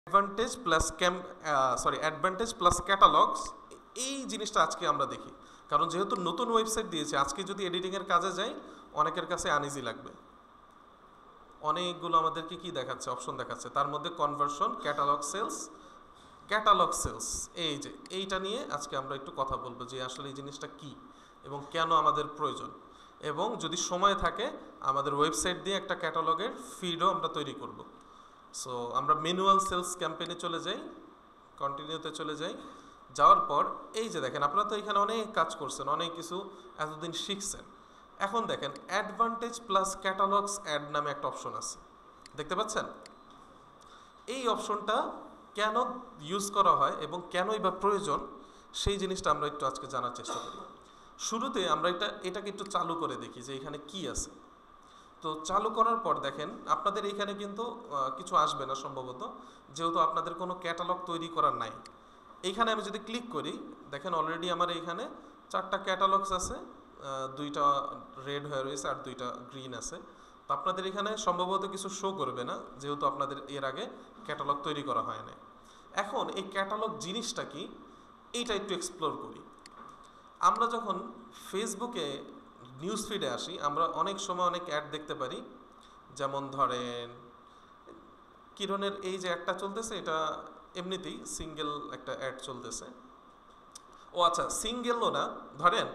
Advantage plus catalogues, এই জিনিসটা আজকে আমরা দেখি। কারণ যেহেতু নতুন ওয়েবসাইট দিয়েছে, আজকে যদি এডিটিংয়ের কাজে যাই অনেকের কাছে আনইজি লাগবে। অনেকগুলো আমাদেরকে কি দেখাচ্ছে, অপশন দেখাচ্ছে, তার মধ্যে কনভার্সন, ক্যাটালগ সেলস, এই যে এইটা নিয়ে আজকে আমরা একটু কথা বলবো যে আসলে এই জিনিসটা কি এবং কেন আমাদের প্রয়োজন, এবং যদি সময় থাকে আমাদের ওয়েবসাইট দিয়ে একটা ক্যাটালগের ফিডও আমরা তৈরি করব। সো আমরা ম্যানুয়াল সেলস ক্যাম্পেইনে চলে যাই, কন্টিনিউতে চলে যাই। যাওয়ার পর এই যে দেখেন, আপনারা তো এখানে অনেক কাজ করছেন, অনেক কিছু এতদিন শিখছেন। এখন দেখেন অ্যাডভান্টেজ প্লাস ক্যাটালগস অ্যাড নামে একটা অপশন আছে, দেখতে পাচ্ছেন? এই অপশনটা কেন ইউজ করা হয় এবং কেনই বা প্রয়োজন, সেই জিনিসটা আমরা একটু আজকে জানার চেষ্টা করি। শুরুতে আমরা এটাকে একটু চালু করে দেখি যে এখানে কি আছে। তো চালু করার পর দেখেন আপনাদের এইখানে কিন্তু কিছু আসবে না সম্ভবত, যেহেতু আপনাদের কোনো ক্যাটালগ তৈরি করার নাই। এইখানে আমি যদি ক্লিক করি, দেখেন অলরেডি আমার এইখানে 4টা ক্যাটালগস আছে, 2টা রেড হয়ে রয়েছে আর 2টা গ্রিন আছে। তো আপনাদের এখানে সম্ভবত কিছু শো করবে না, যেহেতু আপনাদের এর আগে ক্যাটালগ তৈরি করা হয় না। এখন এই ক্যাটালগ জিনিসটা কি, এইটা একটু এক্সপ্লোর করি। আমরা যখন ফেসবুকে নিউজ ফিডে আসি, আমরা অনেক সময় অনেক অ্যাড দেখতে পারি। যেমন ধরেন কিরণের এই যে একটা চলতেছে, এটা এমনিতেই সিঙ্গেল একটা অ্যাড চলতেছে। ও আচ্ছা, সিঙ্গেলও না, ধরেন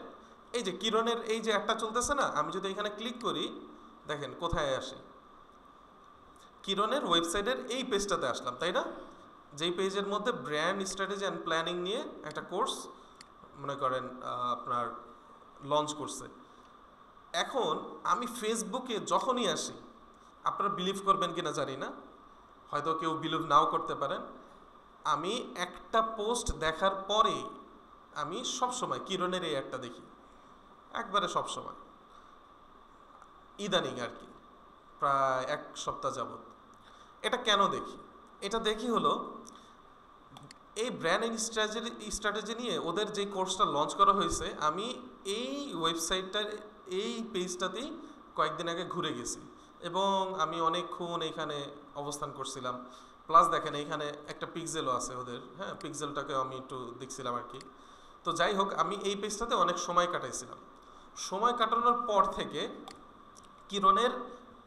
এই যে কিরণের এই যে একটা চলতেছে না, আমি যদি এখানে ক্লিক করি, দেখেন কোথায় আসি, কিরণের ওয়েবসাইটের এই পেজটাতে আসলাম, তাই না? যেই পেজের মধ্যে ব্র্যান্ড স্ট্র্যাটেজি অ্যান্ড প্ল্যানিং নিয়ে একটা কোর্স মনে করেন আপনার লঞ্চ করছে। এখন আমি ফেসবুকে যখনই আসি, আপনারা বিলিভ করবেন কিনা জানি না, হয়তো কেউ বিলিভ নাও করতে পারেন, আমি একটা পোস্ট দেখার পরে আমি সবসময় কিরণের এই একটা দেখি, একবারে সবসময়, ইদানিং আর কি, প্রায় 1 সপ্তাহ যাবত। এটা কেন দেখি? এটা দেখি হলো এই ব্র্যান্ড স্ট্র্যাটেজি নিয়ে ওদের যে কোর্সটা লঞ্চ করা হয়েছে, আমি এই ওয়েবসাইটটার এই পেজটাতেই কয়েকদিন আগে ঘুরে গেছি এবং আমি অনেকক্ষণ এইখানে অবস্থান করছিলাম। প্লাস দেখেন এইখানে একটা পিক্সেলও আছে ওদের, হ্যাঁ, পিক্সেলটাকে আমি একটু দেখছিলাম আর কি। তো যাই হোক, আমি এই পেজটাতে অনেক সময় কাটাইছিলাম। সময় কাটানোর পর থেকে কিরণের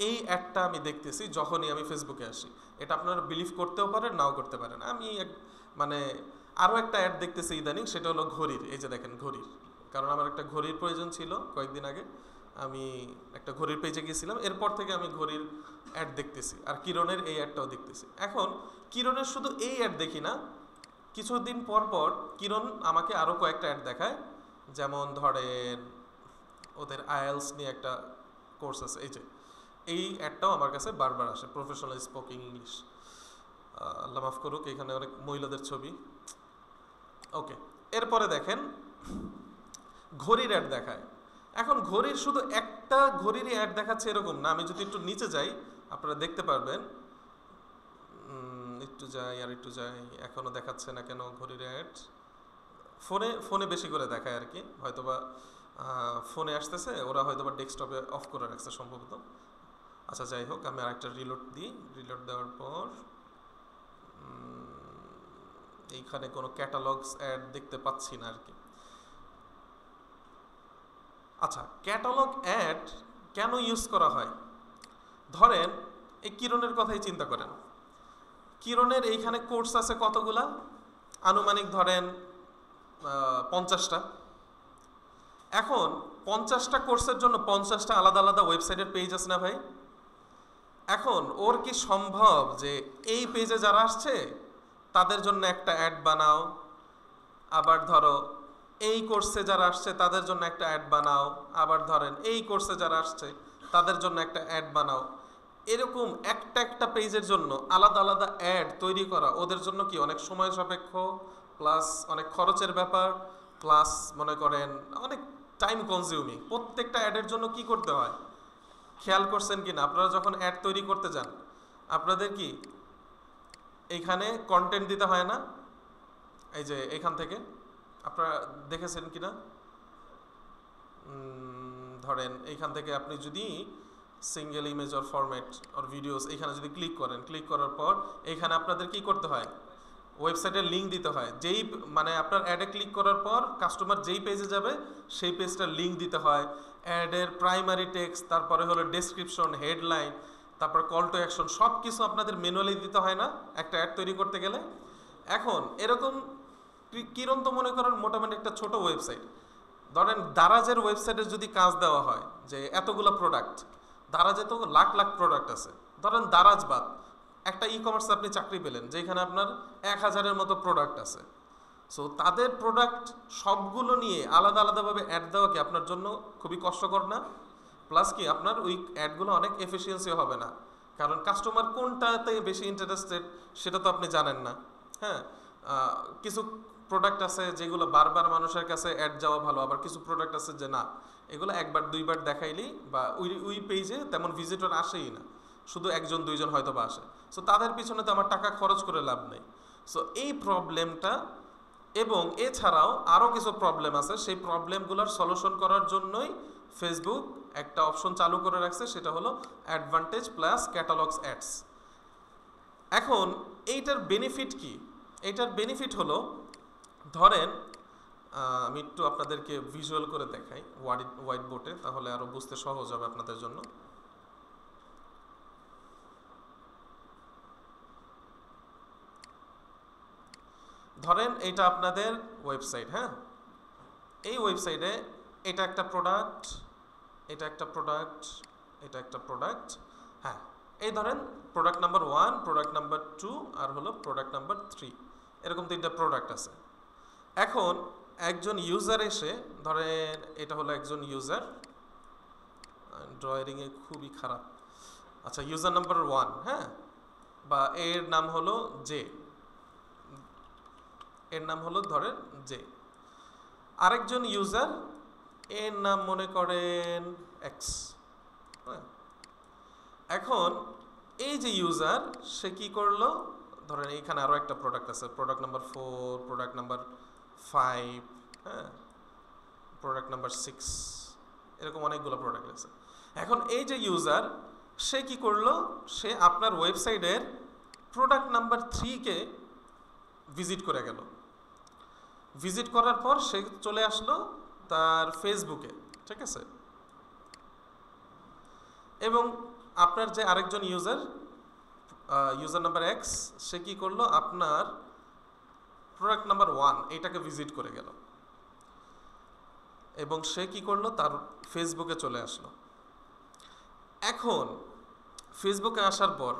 এই অ্যাডটা আমি দেখতেছি যখনই আমি ফেসবুকে আসি। এটা আপনারা বিলিভ করতেও পারেন, নাও করতে পারেন। আমি মানে আরও একটা অ্যাড দেখতেছি ইদানিং, সেটা হলো ঘড়ির। এই যে দেখেন ঘড়ির, কারণ আমার একটা ঘড়ির প্রয়োজন ছিল কয়েকদিন আগে, আমি একটা ঘড়ির পেজে গিয়েছিলাম, এরপর থেকে আমি ঘড়ির অ্যাড দেখতেছি, আর কিরণের এই অ্যাডটাও দেখতেছি। এখন কিরণের শুধু এই অ্যাড দেখি না, কিছুদিন পর পর কিরণ আমাকে আরও কয়েকটা অ্যাড দেখায়। যেমন ধরেন ওদের আইএলস নিয়ে একটা কোর্স আছে, এই যে এই অ্যাডটাও আমার কাছে বারবার আসে, প্রফেশনাল স্পোকিং ইংলিশ। আল্লাহ মাফ করুক, এখানে অনেক মহিলাদের ছবি। ওকে, এরপরে দেখেন ঘড়ির অ্যাড দেখায়। এখন ঘড়ির শুধু একটা ঘড়িরই অ্যাড দেখাচ্ছে এরকম না, আমি যদি একটু নিচে যাই আপনারা দেখতে পারবেন। একটু যাই আর একটু যাই, এখনও দেখাচ্ছে না কেন ঘড়ির অ্যাড? ফোনে বেশি করে দেখায় আর কি, হয়তোবা ফোনে আসতেছে, ওরা হয়তোবা ডেস্কটপে অফ করে রাখছে সম্ভবত। আচ্ছা যাই হোক, আমি আরেকটা রিলোড দিই। রিলোড দেওয়ার পর এইখানে কোনো ক্যাটালগস অ্যাড দেখতে পাচ্ছি না আর কি। আচ্ছা, ক্যাটালগ অ্যাড কেন ইউজ করা হয়? ধরেন এই কিরণের কথাই চিন্তা করেন, কিরণের এইখানে কোর্স আছে কতগুলা? আনুমানিক ধরেন 50টা। এখন 50টা কোর্সের জন্য 50টা আলাদা আলাদা ওয়েবসাইটের পেজ আছে না ভাই? এখন ওর কি সম্ভব যে এই পেজে যারা আসছে তাদের জন্য একটা অ্যাড বানাও, আবার ধরো এই কোর্সে যারা আসছে তাদের জন্য একটা অ্যাড বানাও, আবার ধরেন এই কোর্সে যারা আসছে তাদের জন্য একটা অ্যাড বানাও, এরকম একটা একটা পেজের জন্য আলাদা আলাদা অ্যাড তৈরি করা ওদের জন্য কি অনেক সময় সাপেক্ষ, প্লাস অনেক খরচের ব্যাপার, প্লাস মনে করেন অনেক টাইম কনজিউমিং। প্রত্যেকটা অ্যাডের জন্য কি করতে হয় খেয়াল করছেন কি না? আপনারা যখন অ্যাড তৈরি করতে যান আপনাদের কি এইখানে কন্টেন্ট দিতে হয় না? এই যে এইখান থেকে আপনারা দেখেছেন কি না? ধরেন এইখান থেকে আপনি যদি single image or format or videos, এখানে যদি ক্লিক করেন, ক্লিক করার পর এখানে আপনাদের কি করতে হয়, ওয়েবসাইটের লিঙ্ক দিতে হয়। যেই মানে আপনার অ্যাডে ক্লিক করার পর কাস্টমার যেই পেজে যাবে সেই পেজটার লিঙ্ক দিতে হয়, অ্যাডের প্রাইমারি টেক্সট, তারপরে হলো ডেসক্রিপশন, হেডলাইন, তারপর কল টু অ্যাকশন, সব কিছু আপনাদের ম্যানুয়ালি দিতে হয় না একটা অ্যাড তৈরি করতে গেলে। এখন এরকম কিরন্ত মনে করেন মোটামুটি একটা ছোট ওয়েবসাইট, ধরেন দারাজের ওয়েবসাইটে যদি কাজ দেওয়া হয় যে এতগুলো প্রোডাক্ট, দারাজে তো লাখ লাখ প্রোডাক্ট আছে, ধরেন দারাজ বাদ একটা ই কমার্সে আপনি চাকরি পেলেন যেখানে আপনার 1000-এর মতো প্রোডাক্ট আছে। সো তাদের প্রোডাক্ট সবগুলো নিয়ে আলাদা আলাদাভাবে অ্যাড দেওয়া কি আপনার জন্য খুবই কষ্টকর না? প্লাস কি আপনার ওই অ্যাডগুলো অনেক এফিসিয়েন্সিও হবে না, কারণ কাস্টমার কোনটাতে বেশি ইন্টারেস্টেড সেটা তো আপনি জানেন না। হ্যাঁ, কিছু প্রোডাক্ট আছে যেগুলো বারবার মানুষের কাছে অ্যাড যাওয়া ভালো, আবার কিছু প্রোডাক্ট আছে যে না, এগুলো একবার দুইবার দেখাইলেই বা ওই পেজে তেমন ভিজিটর আসেই না, শুধু একজন দুইজন হয়তো বা আসে। সো তাদের পিছনে তো আমার টাকা খরচ করে লাভ নেই। সো এই প্রবলেমটা এবং এছাড়াও আরও কিছু প্রবলেম আছে, সেই প্রবলেমগুলোর সলিউশন করার জন্যই ফেসবুক একটা অপশন চালু করে রাখছে, সেটা হলো অ্যাডভান্টেজ প্লাস ক্যাটালগস অ্যাডস। এখন এইটার বেনিফিট কি? এইটার বেনিফিট হলো, ধরেন আমি একটু আপনাদেরকে ভিজুয়াল করে দেখাই হোয়াইট বোর্ডে, তাহলে আরও বুঝতে সহজ হবে আপনাদের জন্য। ধরেন এটা আপনাদের ওয়েবসাইট, হ্যাঁ, এই ওয়েবসাইটে এটা একটা প্রোডাক্ট, এটা একটা প্রোডাক্ট, এটা একটা প্রোডাক্ট, হ্যাঁ, এই ধরেন প্রোডাক্ট নাম্বার 1, প্রোডাক্ট নাম্বার 2 আর হলো প্রোডাক্ট নাম্বার 3, এরকম 3টা প্রোডাক্ট আছে। এখন একজন ইউজার এসে, ধরেন এটা হলো একজন ইউজার, ড্রয়িংয়ে খুবই খারাপ, আচ্ছা ইউজার নাম্বার 1, হ্যাঁ, বা এর নাম হলো জে, এর নাম হলো ধরেন জে। আরেকজন ইউজার, এর নাম মনে করেন এক্স। এখন এই যে ইউজার সে কি করলো, ধরেন এইখানে আরও একটা প্রোডাক্ট আছে, প্রোডাক্ট নাম্বার 4, প্রোডাক্ট নাম্বার 5, হ্যাঁ, প্রোডাক্ট নাম্বার 6, এরকম অনেকগুলো প্রোডাক্ট আছে। এখন এই যে ইউজার সে কি করলো, সে আপনার ওয়েবসাইটের প্রোডাক্ট নাম্বার 3-কে ভিজিট করে গেল। ভিজিট করার পর সে চলে আসলো তার ফেসবুকে, ঠিক আছে। এবং আপনার যে আরেকজন ইউজার, ইউজার নাম্বার এক্স, সে কি করলো, আপনার প্রোডাক্ট নাম্বার 1 এইটাকে ভিজিট করে গেল এবং সে কি করলো, তার ফেসবুকে চলে আসলো। এখন ফেসবুকে আসার পর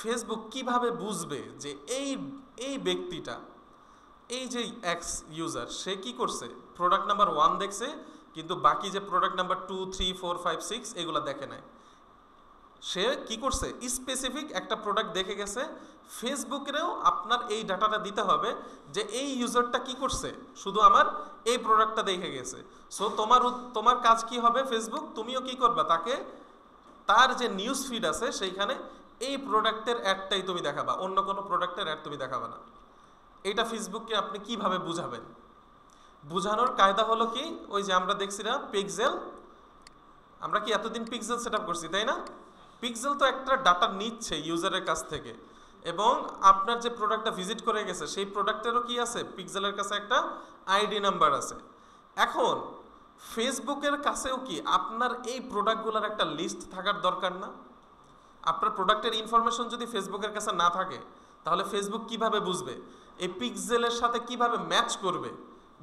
ফেসবুক কিভাবে বুঝবে যে এই ব্যক্তিটা, এই যে এক্স ইউজার, সে কি করছে, প্রোডাক্ট নাম্বার 1 দেখছে কিন্তু বাকি যে প্রোডাক্ট নাম্বার 2, 3, 4, 5, 6 এগুলো দেখে নাই। সে কি করছে, স্পেসিফিক একটা প্রোডাক্ট দেখে গেছে। ফেসবুকেরও আপনার এই ডাটাটা দিতে হবে যে এই ইউজারটা কি করছে, শুধু আমার এই প্রোডাক্টটা দেখে গেছে। সো তোমার কাজ কি হবে, ফেসবুক তুমিও কি করবা, তাকে তার যে নিউজ ফিড আছে সেইখানে এই প্রোডাক্টের অ্যাডটাই তুমি দেখাবা, অন্য কোনো প্রোডাক্টের অ্যাড তুমি দেখাবে না। এটা ফেসবুককে আপনি কিভাবে বুঝাবেন? বুঝানোর কায়দা হলো কি, ওই যে আমরা দেখছি না পিক্সেল, আমরা কি এতদিন পিক্সেল সেট আপ করছি, তাই না? পিক্সেল তো একটা ডাটা নিচ্ছে ইউজারের কাছ থেকে, এবং আপনার যে প্রোডাক্টটা ভিজিট করে গেছে সেই প্রোডাক্টেরও কি আছে, পিক্সেলের কাছে একটা আইডি নাম্বার আছে। এখন ফেসবুকের কাছেও কি আপনার এই প্রোডাক্টগুলোর একটা লিস্ট থাকার দরকার না? আপনার প্রোডাক্টের ইনফরমেশন যদি ফেসবুকের কাছে না থাকে, তাহলে ফেসবুক কিভাবে বুঝবে, এই পিক্সেলের সাথে কিভাবে ম্যাচ করবে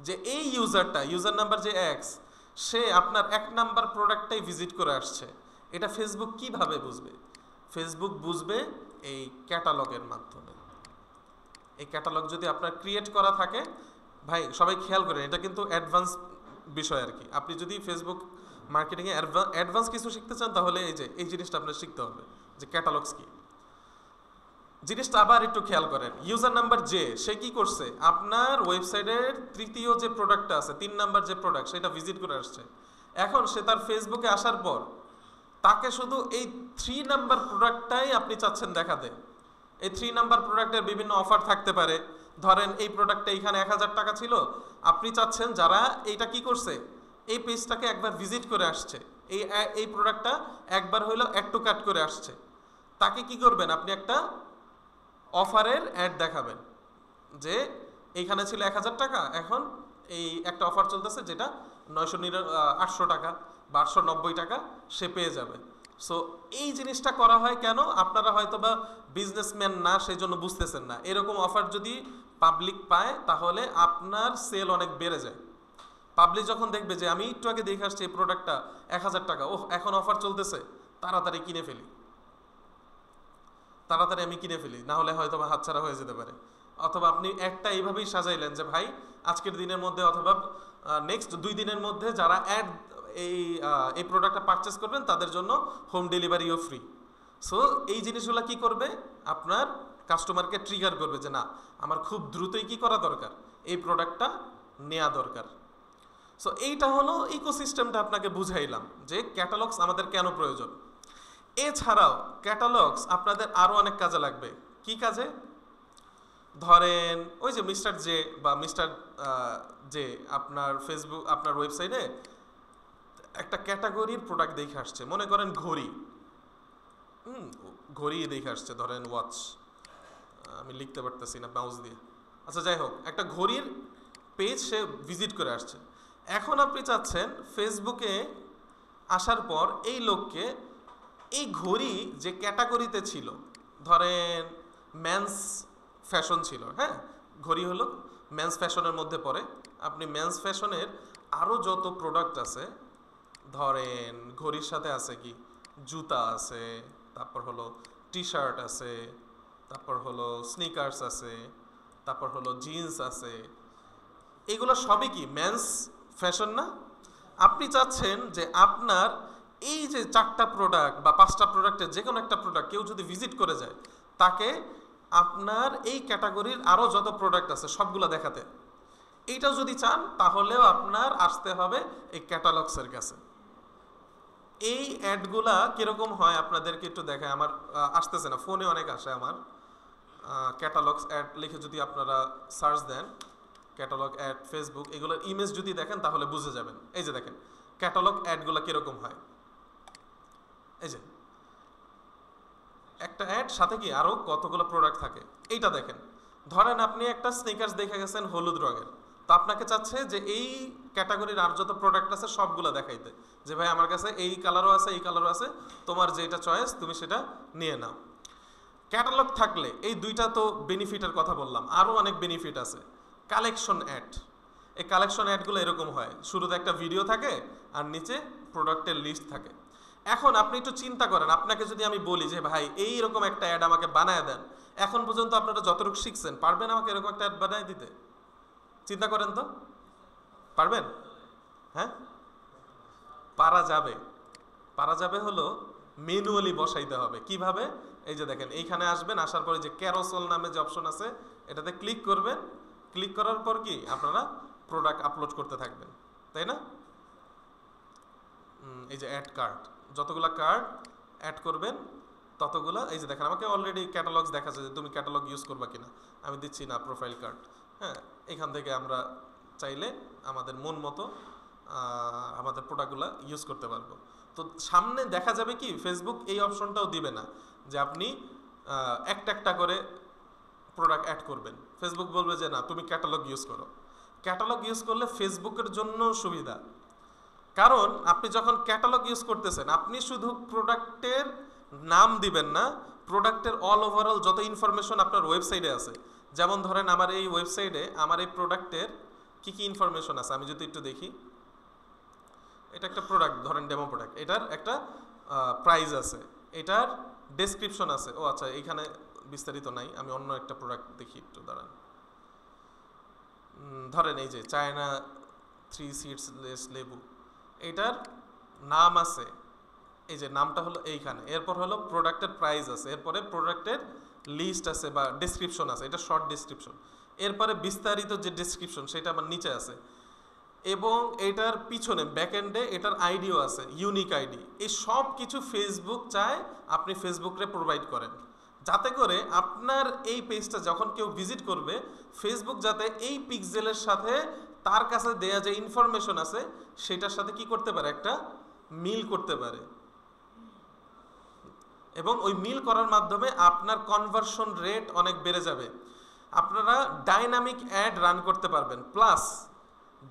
যে এই ইউজারটা, ইউজার নাম্বার যে এক্স, সে আপনার 1 নাম্বার প্রোডাক্টটাই ভিজিট করে আসছে? এটা ফেসবুক কিভাবে বুঝবে? ফেসবুক বুঝবে এই ক্যাটালগের মাধ্যমে। এই ক্যাটালগ যদি আপনার ক্রিয়েট করা থাকে, ভাই সবাই খেয়াল করেন, এটা কিন্তু অ্যাডভান্স বিষয় আর কি। আপনি যদি ফেসবুক মার্কেটিংয়ে অ্যাডভান্স কিছু শিখতে চান, তাহলে এই জিনিসটা আপনার শিখতে হবে যে ক্যাটালগস কি। জিনিসটা আবার একটু খেয়াল করেন, ইউজার নাম্বার জে, সে কি করছে, আপনার ওয়েবসাইটের 3য় যে প্রোডাক্টটা আছে, 3 নাম্বার যে প্রোডাক্ট, সেটা ভিজিট করে আসছে। এখন সে তার ফেসবুকে আসার পর তাকে শুধু এই 3 নাম্বার প্রোডাক্টটাই আপনি চাচ্ছেন দেখাতে। এই 3 নাম্বার প্রোডাক্টের বিভিন্ন অফার থাকতে পারে। ধরেন এই প্রোডাক্টটা এখানে 1000 টাকা ছিল, আপনি চাচ্ছেন যারা এইটা কি করছে, এই পেজটাকে একবার ভিজিট করে আসছে, এই প্রোডাক্টটা একবার হইলো অ্যাড টু কার্ট করে আসছে, তাকে কি করবেন, আপনি একটা অফারের অ্যাড দেখাবেন যে এইখানে ছিল 1000 টাকা, এখন এই একটা অফার চলতেছে যেটা 800 টাকা বা 890 টাকা সে পেয়ে যাবে। সো এই জিনিসটা করা হয় কেন, আপনারা হয়তো বা বিজনেসম্যান না সেই জন্য বুঝতেছেন না। এরকম অফার যদি পাবলিক পায় তাহলে আপনার সেল অনেক বেড়ে যায়। পাবলিক যখন দেখবে যে আমি একটু আগে দেখে আসছি এই প্রোডাক্টটা 1000 টাকা, ওহ এখন অফার চলতেছে, তাড়াতাড়ি কিনে ফেলি, তাড়াতাড়ি আমি কিনে ফেলি, না হলে হয়তো বা হাতছাড়া হয়ে যেতে পারে। অথবা আপনি একটা এইভাবেই সাজাইলেন যে ভাই আজকের দিনের মধ্যে অথবা নেক্সট 2 দিনের মধ্যে যারা এই প্রোডাক্টটা পারচেস করবেন তাদের জন্য হোম ডেলিভারিও ফ্রি। সো এই জিনিসগুলো কি করবে, আপনার কাস্টমারকে ট্রিগার করবে যে না আমার খুব দ্রুতই কি করা দরকার, এই প্রোডাক্টটা নেওয়া দরকার। সো এইটা হলো ইকোসিস্টেমটা আপনাকে বুঝাইলাম যে ক্যাটালগস আমাদের কেন প্রয়োজন। এছাড়াও ক্যাটালগস আপনাদের আরও অনেক কাজে লাগবে। কি কাজে, ধরেন ওই যে মিস্টার জে বা মিস্টার জে আপনার ফেসবুক আপনার ওয়েবসাইটে একটা ক্যাটাগরির প্রোডাক্ট দেখে আসছে, মনে করেন ঘড়ি, ঘড়ি দেখে আসছে, ধরেন ওয়াচ, আমি লিখতে পারতেছি না মাউস দিয়ে, আচ্ছা যাই হোক একটা ঘড়ির পেজ সে ভিজিট করে আসছে। এখন আপনি চাচ্ছেন ফেসবুকে আসার পর এই লোককে এই ঘড়ি যে ক্যাটাগরিতে ছিল, ধরেন মেন্স ফ্যাশন ছিল, হ্যাঁ ঘড়ি হলো মেন্স ফ্যাশনের মধ্যে পড়ে, আপনি মেন্স ফ্যাশনের আরও যত প্রোডাক্ট আছে, ধরেন ঘড়ির সাথে আছে কি জুতা আছে, তারপর হলো টি শার্ট আছে, তারপর হলো স্নিকার্স আছে, তারপর হলো জিন্স আছে, এগুলো সবই কি মেন্স ফ্যাশন না? আপনি চাচ্ছেন যে আপনার এই যে 4টা প্রোডাক্ট বা 5টা প্রোডাক্টের যে কোনো একটা প্রোডাক্ট কেউ যদি ভিজিট করে যায় তাকে আপনার এই ক্যাটাগরির আরও যত প্রোডাক্ট আছে সবগুলো দেখাতে। এইটাও যদি চান তাহলেও আপনার আসতে হবে এই ক্যাটালগসের কাছে। এই অ্যাডগুলা কীরকম হয় আপনাদেরকে একটু দেখায়, আমার আসতেছে না, ফোনে অনেক আসে আমার। ক্যাটালগস অ্যাড লিখে যদি আপনারা সার্চ দেন ক্যাটালগ অ্যাড ফেসবুক, এগুলোর ইমেজ যদি দেখেন তাহলে বুঝে যাবেন। এই যে দেখেন ক্যাটালগ অ্যাডগুলো কীরকম হয়, এই যে একটা অ্যাড সাথে কি আরও কতগুলো প্রোডাক্ট থাকে। এইটা দেখেন, ধরেন আপনি একটা স্নিকার্স দেখে গেছেন হলুদ রঙের, তো আপনাকে চাচ্ছে যে এই ক্যাটাগরির আর যত প্রোডাক্ট আছে সবগুলো দেখাইতে, যে ভাই আমার কাছে এই কালারও আছে এই কালারও আছে, তোমার যেটা চয়েস তুমি সেটা নিয়ে নাও। ক্যাটালগ থাকলে এই দুইটা তো বেনিফিটের কথা বললাম, আরও অনেক বেনিফিট আছে। কালেকশন অ্যাড, এই কালেকশন অ্যাডগুলো এরকম হয়, শুরুতে একটা ভিডিও থাকে আর নিচে প্রোডাক্টের লিস্ট থাকে। এখন আপনি একটু চিন্তা করেন, আপনাকে যদি আমি বলি যে ভাই এইরকম একটা অ্যাড আমাকে বানায় দেন, এখন পর্যন্ত আপনারা যতটুকু শিখছেন পারবেন আমাকে এরকম একটা অ্যাড বানায় দিতে? চিন্তা করেন তো, পারবেন? হ্যাঁ পারা যাবে, পারা যাবে হলো ম্যানুয়ালি বসাইতে হবে। কিভাবে, এই যে দেখেন এইখানে আসবেন, আসার পরে যে ক্যারোসেল নামে যে অপশন আছে এটাতে ক্লিক করবেন, ক্লিক করার পর কি আপনারা প্রোডাক্ট আপলোড করতে থাকবেন, তাই না? এই যে অ্যাড কার্ড, যতগুলা কার্ড অ্যাড করবেন ততগুলা, এই যে দেখেন আমাকে অলরেডি ক্যাটালগস দেখাচ্ছে যে তুমি ক্যাটালগ ইউজ করবা কিনা, আমি দিচ্ছি না প্রোফাইল কার্ড। হ্যাঁ এখান থেকে আমরা চাইলে আমাদের মন মতো আমাদের প্রোডাক্টগুলো ইউজ করতে পারবো। তো সামনে দেখা যাবে কি ফেসবুক এই অপশনটাও দিবে না যে আপনি একটা একটা করে প্রোডাক্ট অ্যাড করবেন, ফেসবুক বলবে যে না তুমি ক্যাটালগ ইউজ করো। ক্যাটালগ ইউজ করলে ফেসবুকের জন্য সুবিধা, কারণ আপনি যখন ক্যাটালগ ইউজ করতেছেন আপনি শুধু প্রোডাক্টের নাম দিবেন না, প্রোডাক্টের অল ওভারঅল যত ইনফরমেশন আপনার ওয়েবসাইটে আছে, যেমন ধরেন আমার এই ওয়েবসাইটে আমার এই প্রোডাক্টের কি কি ইনফরমেশন আছে আমি যদি একটু দেখি, এটা একটা প্রোডাক্ট ধরেন ডেমো প্রোডাক্ট, এটার একটা প্রাইস আছে, এটার ডেসক্রিপশন আছে, ও আচ্ছা এখানে বিস্তারিত নাই, আমি অন্য একটা প্রোডাক্ট দেখি একটু দাঁড়ান। ধরেন এই যে চায়না 3 সিডস লেবু, এটার নাম আছে, এই যে নামটা হলো এইখানে, এরপর হলো প্রোডাক্টের প্রাইস আছে, এরপরে প্রোডাক্টের লিস্ট আছে বা ডেসক্রিপশন আছে, এটা শর্ট ডেসক্রিপশন, এরপরে বিস্তারিত যে ডেসক্রিপশন সেটা আমার নিচে আছে, এবং এটার পিছনে ব্যাকএন্ডে এটার আইডিও আছে, ইউনিক আইডি। এই সব কিছু ফেসবুক চায় আপনি ফেসবুকে প্রোভাইড করেন, যাতে করে আপনার এই পেজটা যখন কেউ ভিজিট করবে ফেসবুক যাতে এই পিক্সেলের সাথে তার কাছে দেয়া যে ইনফরমেশন আছে সেটার সাথে কি করতে পারে, একটা মিল করতে পারে, এবং ওই মিল করার মাধ্যমে আপনার কনভার্সন রেট অনেক বেড়ে যাবে। আপনারা ডাইনামিক অ্যাড রান করতে পারবেন, প্লাস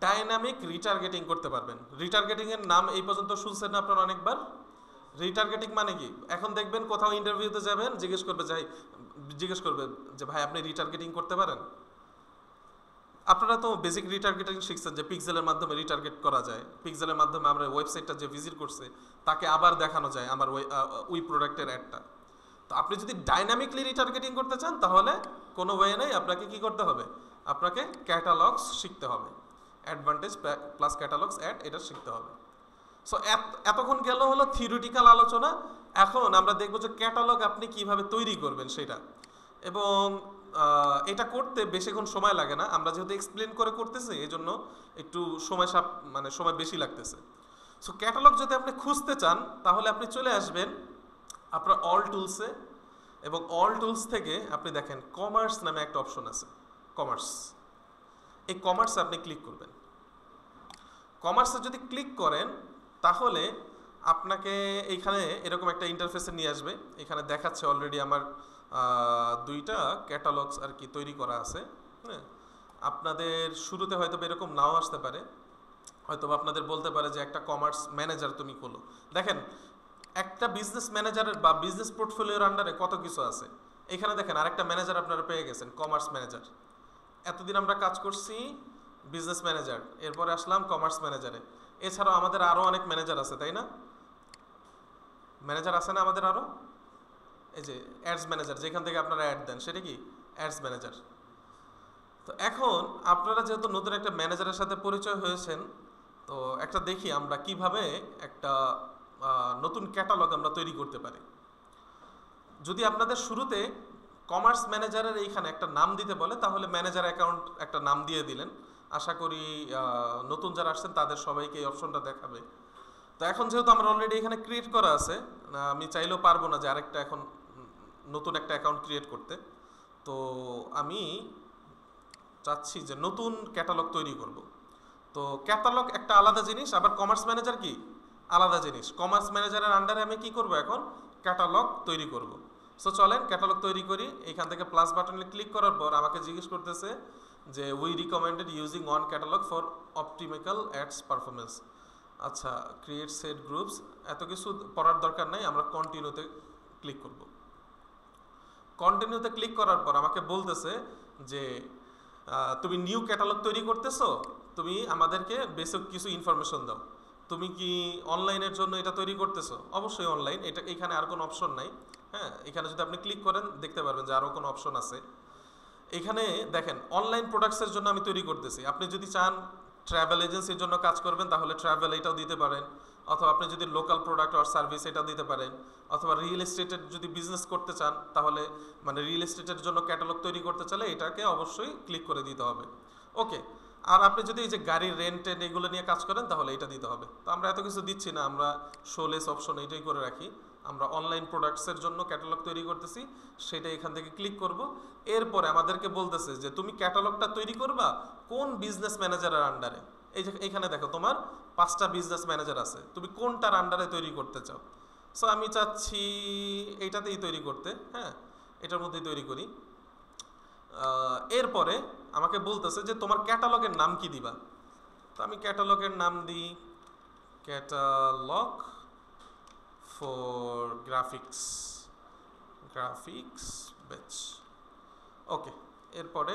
ডাইনামিক রিটার্গেটিং করতে পারবেন। রিটার্গেটিং এর নাম এই পর্যন্ত শুনছেন না আপনারা অনেকবার। রিটার্গেটিং মানে কি? এখন দেখবেন কোথাও ইন্টারভিউতে যাবেন, জিজ্ঞেস করবে যে ভাই আপনি রিটার্গেটিং করতে পারেন? আপনারা তো বেসিক রিটার্গেটিং শিখছেন যে পিক্সেলের মাধ্যমে রিটার্গেট করা যায়, পিক্সেলের মাধ্যমে আমরা ওয়েবসাইটটা যে ভিজিট করছে তাকে আবার দেখানো যায় আমার ওই প্রোডাক্টের অ্যাডটা। তো আপনি যদি ডাইনামিকলি রিটার্গেটিং করতে চান তাহলে কোনো ওয়ে নেই, আপনাকে কি করতে হবে? আপনাকে ক্যাটালগস শিখতে হবে, অ্যাডভান্টেজ প্লাস ক্যাটালগস অ্যাড, এটা শিখতে হবে। সো এতক্ষণ গেল হলো থিওরিটিক্যাল আলোচনা। এখন আমরা দেখব যে ক্যাটালগ আপনি কিভাবে তৈরি করবেন সেটা, এবং এটা করতে বেশিক্ষণ সময় লাগে না, আমরা যেহেতু এক্সপ্লেন করে করতেছি এই জন্য একটু সময় বেশি লাগতেছে। সো ক্যাটালগ যদি আপনি খুঁজতে চান তাহলে আপনি চলে আসবেন আপনার অল টুলসে, এবং অল টুলস থেকে আপনি দেখেন কমার্স নামে একটা অপশন আছে, কমার্স। এই কমার্সে আপনি ক্লিক করবেন। কমার্সে যদি ক্লিক করেন তাহলে আপনাকে এইখানে এরকম একটা ইন্টারফেসে নিয়ে আসবে। এখানে দেখাচ্ছে অলরেডি আমার দুইটা ক্যাটালগস আর কি তৈরি করা আছে। হ্যাঁ, আপনাদের শুরুতে হয়তো এরকম নাও আসতে পারে, হয়তো আপনাদের বলতে পারে যে একটা কমার্স ম্যানেজার তুমি খোলো। দেখেন একটা বিজনেস ম্যানেজারের বা বিজনেস পোর্টফোলিওর আন্ডারে কত কিছু আছে। এখানে দেখেন আরেকটা ম্যানেজার আপনারা পেয়ে গেছেন, কমার্স ম্যানেজার। এতদিন আমরা কাজ করছি বিজনেস ম্যানেজার, এরপরে আসলাম কমার্স ম্যানেজারে। এছাড়াও আমাদের আরও অনেক ম্যানেজার আছে, তাই না? ম্যানেজার আছে না আমাদের আরও? এই যে অ্যাডস ম্যানেজার, যেখান থেকে আপনারা অ্যাড দেন সেটা কি অ্যাডস ম্যানেজার। তো এখন আপনারা যেহেতু নতুন একটা ম্যানেজারের সাথে পরিচয় হয়েছেন, তো একটা দেখি আমরা কিভাবে একটা নতুন ক্যাটালগ আমরা তৈরি করতে পারি। যদি আপনাদের শুরুতে কমার্স ম্যানেজারের এইখানে একটা নাম দিতে বলে তাহলে ম্যানেজার অ্যাকাউন্ট একটা নাম দিয়ে দিলেন। আশা করি নতুন যারা আসছেন তাদের সবাইকে এই অপশনটা দেখাবে। তো এখন যেহেতু আমার অলরেডি এখানে ক্রিয়েট করা আছে, আমি চাইলেও পারবো না যে আরেকটা এখন নতুন একটা অ্যাকাউন্ট ক্রিয়েট করতে। তো আমি চাচ্ছি যে নতুন ক্যাটালগ তৈরি করব। তো ক্যাটালগ একটা আলাদা জিনিস, আবার কমার্স ম্যানেজার কি আলাদা জিনিস। কমার্স ম্যানেজারের আন্ডারে আমি কি করব? এখন ক্যাটালগ তৈরি করব। সো চলেন ক্যাটালগ তৈরি করি। এইখান থেকে প্লাস বাটনে ক্লিক করার পর আমাকে জিজ্ঞেস করতেছে যে we recommended using one catalog for optimal ads performance. আচ্ছা, ক্রিয়েট সেট গ্রুপস, এত কিছু পড়ার দরকার নাই, আমরা কন্টিনিউতে ক্লিক করব। কন্টিনিউতে ক্লিক করার পর আমাকে বলতেছে যে তুমি নিউ ক্যাটালগ তৈরি করতেছো, তুমি আমাদেরকে বেসিক কিছু ইনফরমেশন দাও। তুমি কি অনলাইনের জন্য এটা তৈরি করতেছো? অবশ্যই অনলাইন, এটা এখানে আর কোনো অপশন নাই। হ্যাঁ, এখানে যদি আপনি ক্লিক করেন দেখতে পারবেন যে আরও কোনো অপশন আছে। এখানে দেখেন অনলাইন প্রোডাক্টসের জন্য আমি তৈরি করতেছি। আপনি যদি চান ট্রাভেল এজেন্সির জন্য কাজ করবেন তাহলে ট্রাভেল এটাও দিতে পারেন, অথবা আপনি যদি লোকাল প্রোডাক্ট আর সার্ভিস এটাও দিতে পারেন, অথবা রিয়েল এস্টেটের যদি বিজনেস করতে চান তাহলে রিয়েল এস্টেটের জন্য ক্যাটালগ তৈরি করতে চাইলে এটাকে অবশ্যই ক্লিক করে দিতে হবে। ওকে, আর আপনি যদি এই যে গাড়ির রেন্ট এগুলো নিয়ে কাজ করেন তাহলে এটা দিতে হবে। তো আমরা এত কিছু দিচ্ছি না, আমরা শোলেস অপশন এইটাই করে রাখি। আমরা অনলাইন প্রোডাক্টসের জন্য ক্যাটালগ তৈরি করতেছি, সেটা এখান থেকে ক্লিক করব। এরপরে আমাদেরকে বলতেছে যে তুমি ক্যাটালগটা তৈরি করবা কোন বিজনেস ম্যানেজারের আন্ডারে। এই যে এখানে দেখো তোমার 5টা বিজনেস ম্যানেজার আছে, তুমি কোনটার আন্ডারে তৈরি করতে চাও। সো আমি চাচ্ছি এইটাতেই তৈরি করতে। হ্যাঁ, এটার মধ্যেই তৈরি করি। এরপরে আমাকে বলতেছে যে তোমার ক্যাটালগের নাম কি দিবা। তো আমি ক্যাটালগের নাম দিই ক্যাটালগ ফর গ্রাফিক্স বেচ। ওকে, এরপরে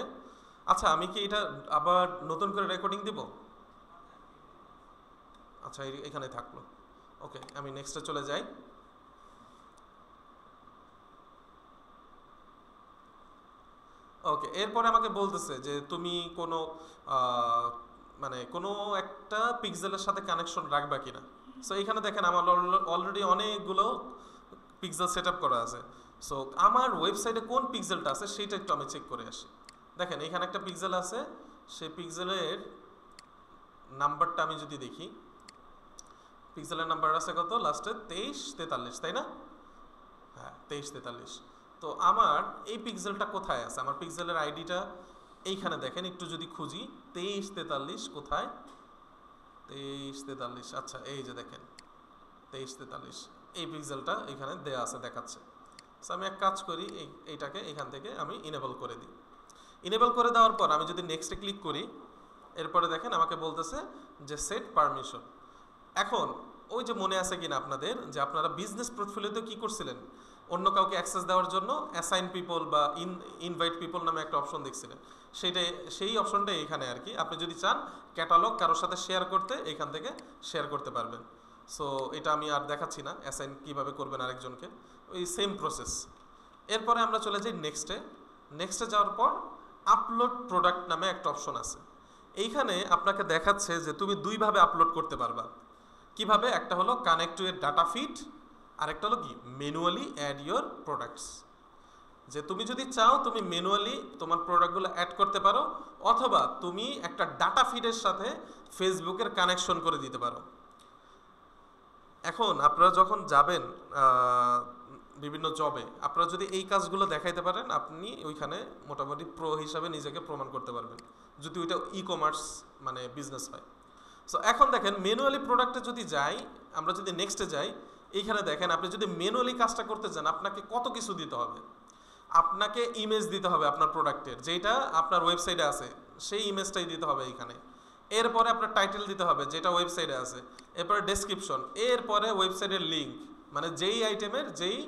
আচ্ছা আমি কি এটা আবার নতুন করে রেকর্ডিং দিব? আচ্ছা এখানে থাকলো। ওকে, আমি নেক্সটে চলে যাই। ওকে, এরপরে আমাকে বলতেছে যে তুমি কোনো কোনো একটা পিক্সেলের সাথে কানেকশন রাখবা কিনা। সো এখানে দেখেন আমার অলরেডি অনেকগুলো পিক্সেল সেট আপ করা আছে। সো আমার ওয়েবসাইটে কোন পিক্সেলটা আছে সেটা একটু আমি চেক করে আসি। দেখেন এখানে একটা পিক্সেল আছে, সেই পিক্সেলের নাম্বারটা আমি যদি দেখি, পিক্সেলের নাম্বার আছে কত? লাস্টে 2343, তাই না? হ্যাঁ, 2343। তো আমার এই পিক্সেলটা কোথায় আছে? আমার পিক্সেলের আইডিটা এইখানে দেখেন, একটু যদি খুঁজি 2343 কোথায়? 2343, আচ্ছা এই যে দেখেন 2343 এই পিক্সেলটা এখানে দেয়া আছে, দেখাচ্ছে। সো আমি এক কাজ করি, এইটাকে এখান থেকে আমি ইনেবল করে দিই। ইনেবল করে দেওয়ার পর আমি যদি নেক্সটে ক্লিক করি, এরপরে দেখেন আমাকে বলতেছে যে সেট পারমিশন। এখন ওই যে মনে আছে কিনা আপনাদের যে আপনারা বিজনেস পোর্টফোলিওতে কি করছিলেন, অন্য কাউকে অ্যাক্সেস দেওয়ার জন্য অ্যাসাইন পিপল বা ইনভাইট পিপল নামে একটা অপশন দেখছিলেন, সেই অপশনটা এখানে আর কি। আপনি যদি চান ক্যাটালগ কারোর সাথে শেয়ার করতে, এখান থেকে শেয়ার করতে পারবেন। সো এটা আমি আর দেখাচ্ছি না অ্যাসাইন কীভাবে করবেন আরেকজনকে, ওই সেম প্রসেস। এরপরে আমরা চলে যাই নেক্সটে যাওয়ার পর আপলোড প্রোডাক্ট নামে একটা অপশন আছে। এইখানে আপনাকে দেখাচ্ছে যে তুমি দুইভাবে আপলোড করতে পারবা। কিভাবে? একটা হলো কানেক্ট টু এর ডাটা ফিড, আরেকটা হলো কি ম্যানুয়ালি অ্যাড ইয়োর প্রোডাক্টস। যে তুমি যদি চাও তুমি ম্যানুয়ালি তোমার প্রোডাক্টগুলো অ্যাড করতে পারো, অথবা তুমি একটা ডাটা ফিডের সাথে ফেসবুকের কানেকশন করে দিতে পারো। এখন আপনারা যখন যাবেন বিভিন্ন জবে, আপনারা যদি এই কাজগুলো দেখাইতে পারেন, আপনি ওইখানে মোটামুটি প্রো হিসাবে নিজেকে প্রমাণ করতে পারবেন, যদি ওইটা ই কমার্স মানে বিজনেস হয়। সো এখন দেখেন ম্যানুয়ালি প্রোডাক্টে যদি যাই, আমরা যদি নেক্সটে যাই, এইখানে দেখেন আপনি যদি ম্যানুয়ালি কাজটা করতে চান আপনাকে কত কিছু দিতে হবে। আপনাকে ইমেজ দিতে হবে আপনার প্রোডাক্টের, যেটা আপনার ওয়েবসাইটে আছে সেই ইমেজটাই দিতে হবে এইখানে। এরপরে আপনার টাইটেল দিতে হবে যেটা ওয়েবসাইটে আছে, এরপরে ডেসক্রিপশন, এরপরে ওয়েবসাইটের লিঙ্ক, মানে যেই আইটেমের যেই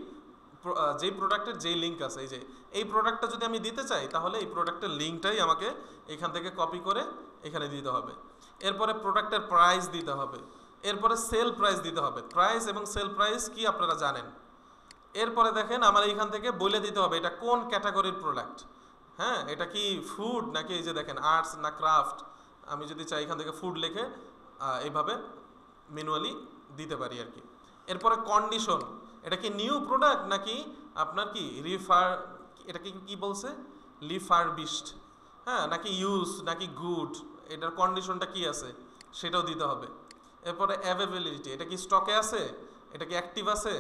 প্রোডাক্টের যেই লিঙ্ক আছে, এই যে এই প্রোডাক্টটা যদি আমি দিতে চাই তাহলে এই প্রোডাক্টের লিঙ্কটাই আমাকে এখান থেকে কপি করে এখানে দিতে হবে। এরপরে প্রোডাক্টের প্রাইস দিতে হবে, এরপরে সেল প্রাইস দিতে হবে। প্রাইস এবং সেল প্রাইস কি আপনারা জানেন। এরপরে দেখেন আমার এইখান থেকে বলে দিতে হবে এটা কোন ক্যাটাগরির প্রোডাক্ট। হ্যাঁ, এটা কি ফুড নাকি এই যে দেখেন আর্টস না ক্রাফট। আমি যদি চাই এখান থেকে ফুড লিখে এইভাবে ম্যানুয়ালি দিতে পারি আর কি। এরপরে কন্ডিশন, এটা কি নিউ প্রোডাক্ট নাকি আপনার কি এটাকে কি বলছে রিফারবিশড, হ্যাঁ, নাকি ইউজ নাকি গুড, এটার কন্ডিশনটা কি আছে সেটাও দিতে হবে। এরপরে অ্যাভেলেবিলিটি, এটা কি স্টকে আছে, এটা কি অ্যাক্টিভ আছে।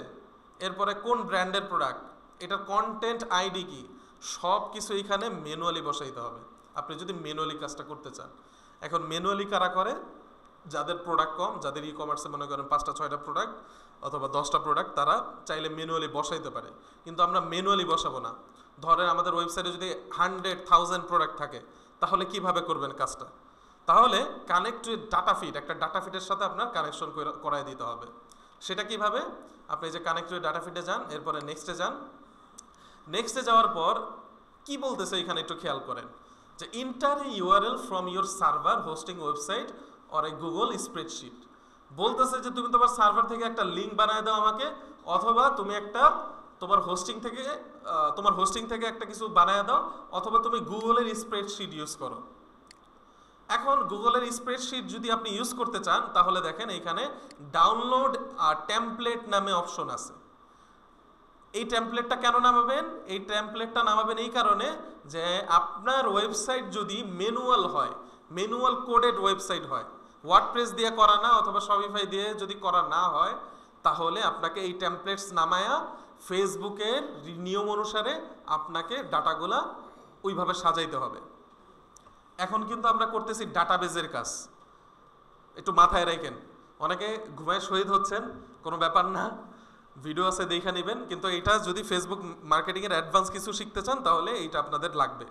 এরপরে কোন ব্র্যান্ডের প্রোডাক্ট, এটার কন্টেন্ট আইডি কি, সব কিছু এখানে ম্যানুয়ালি বসাইতে হবে আপনি যদি ম্যানুয়ালি কাজটা করতে চান। এখন ম্যানুয়ালি কারা করে? যাদের প্রোডাক্ট কম, যাদের ই কমার্সে মনে করেন 5টা 6টা প্রোডাক্ট অথবা 10টা প্রোডাক্ট, তারা চাইলে ম্যানুয়ালি বসাইতে পারে। কিন্তু আমরা ম্যানুয়ালি বসাবো না। ধরেন আমাদের ওয়েবসাইটে যদি 100,000 প্রোডাক্ট থাকে, তাহলে কিভাবে করবেন কাজটা? তাহলে কানেক্ট টু ডাটা ফিড, একটা ডাটা ফিডের সাথে আপনার কানেকশন করাই দিতে হবে। সেটা কিভাবে? আপনি যে কানেক্ট টু ডাটা ফিডে যান, এরপরে নেক্সটে যান। নেক্সটে যাওয়ার পর কি বলতেছে এখানে একটু খেয়াল করেন যে inter A URL from your server hosting website or a Google spreadsheet. বলতেছে যে তুমি তোমার সার্ভার থেকে একটা লিঙ্ক বানায় দাও আমাকে, অথবা তুমি একটা তোমার হোস্টিং থেকে একটা কিছু বানায় দাও, অথবা তুমি গুগলের স্প্রেডশিট ইউজ করো। এখন গুগলের স্প্রেডশিট যদি আপনি ইউজ করতে চান, তাহলে দেখেন এখানে ডাউনলোড টেমপ্লেট নামে অপশন আছে। এই টেমপ্লেটটা কেন নামাবেন? এই টেমপ্লেটটা নামাবেন এই কারণে যে আপনার ওয়েবসাইট যদি ম্যানুয়াল হয়, ম্যানুয়াল কোডেড ওয়েবসাইট হয়, ওয়ার্ডপ্রেস দিয়ে করা না অথবা শপিফাই দিয়ে যদি করা না হয়, তাহলে আপনাকে এই টেমপ্লেটস নামায়া ফেসবুকের নিয়ম অনুসারে আপনাকে ডাটাগুলা ওইভাবে সাজাইতে হবে। এখন কিন্তু আমরা করতেছি ডাটাবেজের কাজ, একটু মাথায় রাখেন। অনেকে ঘুমায় শহীদ হচ্ছেন, কোনো ব্যাপার না, ভিডিও আছে দেখে নেবেন, কিন্তু এটা যদি ফেসবুক মার্কেটিংয়ের অ্যাডভান্স কিছু শিখতে চান তাহলে এইটা আপনাদের লাগবে।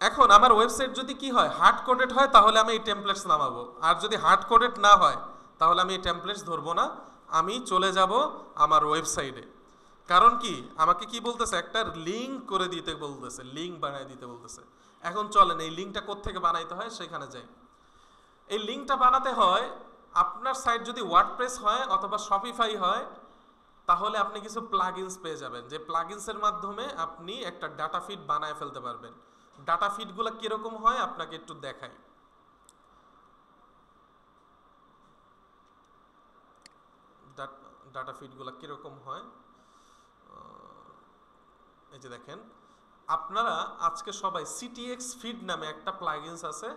এখন আমার ওয়েবসাইট যদি কি হয়, হার্ড কোডেড হয়, তাহলে আমি এই টেমপ্লেটস নামাবো। আর যদি হার্ড কোডেড না হয় তাহলে আমি এই টেমপ্লেটস ধরবো না, আমি চলে যাব আমার ওয়েবসাইটে। কারণ কি আমাকে কি বলতেছে, একটা লিঙ্ক করে দিতে বলতেছে, লিঙ্ক বানায় দিতে বলতেছে। এখন চলেন এই লিঙ্কটা কোত্থেকে বানাইতে হয় সেখানে যাই। এই লিঙ্কটা বানাতে হয়, আপনার সাইট যদি ওয়ার্ডপ্রেস হয় অথবা শপিফাই হয়, তাহলে আপনি কিছু প্লাগইনস পেয়ে যাবেন, যে প্লাগইনসের মাধ্যমে আপনি একটা ডাটা ফিড বানায় ফেলতে পারবেন। ডাটা ফিডগুলো কিরকম হয় আপনাকে একটু দেখাই। ডাটা ফিডগুলো কিরকম হয় এই যে দেখেন, আপনারা আজকে সবাই সিটিএক্স ফিড নামে একটা প্লাগইনস আছে,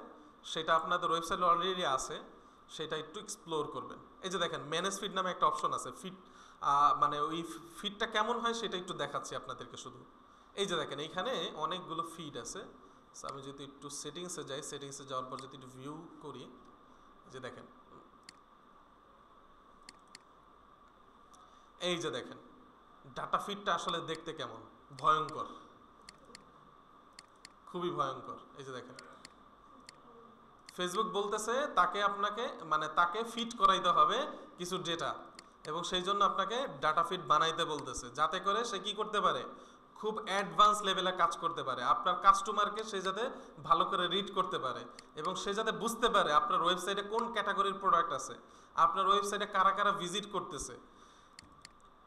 সেটা আপনাদের ওয়েবসাইটে অলরেডি আছে, সেটা একটু এক্সপ্লোর করবেন। এই যে দেখেন ম্যানেজ ফিড নামে একটা অপশন আছে। ফিড মানে ওই ফিডটা কেমন হয় সেটা একটু দেখাচ্ছি আপনাদেরকে শুধু। এই যে দেখেন এইখানে অনেকগুলো ফিড আছে। আমি যদি একটু সেটিংসে যাই, সেটিংসে যাওয়ার পর যদি একটু ভিউ করি, যে দেখেন এই যে দেখেন ডাটা ফিডটা আসলে দেখতে কেমন, ভয়ঙ্কর, খুবই ভয়ঙ্কর। এই যে দেখেন ফেসবুক বলতেছে তাকে আপনাকে মানে তাকে ফিট করাইতে হবে কিছু ডেটা, এবং সেই জন্য আপনাকে ডাটা ফিড বানাইতে বলতেছে, যাতে করে সে কি করতে পারে, খুব অ্যাডভান্স লেভেলে কাজ করতে পারে, আপনার কাস্টমারকে সে যাতে ভালো করে রিড করতে পারে, এবং সে যাতে বুঝতে পারে আপনার ওয়েবসাইটে কোন ক্যাটাগরির প্রোডাক্ট আছে, আপনার ওয়েবসাইটে কারা কারা ভিজিট করতেছে।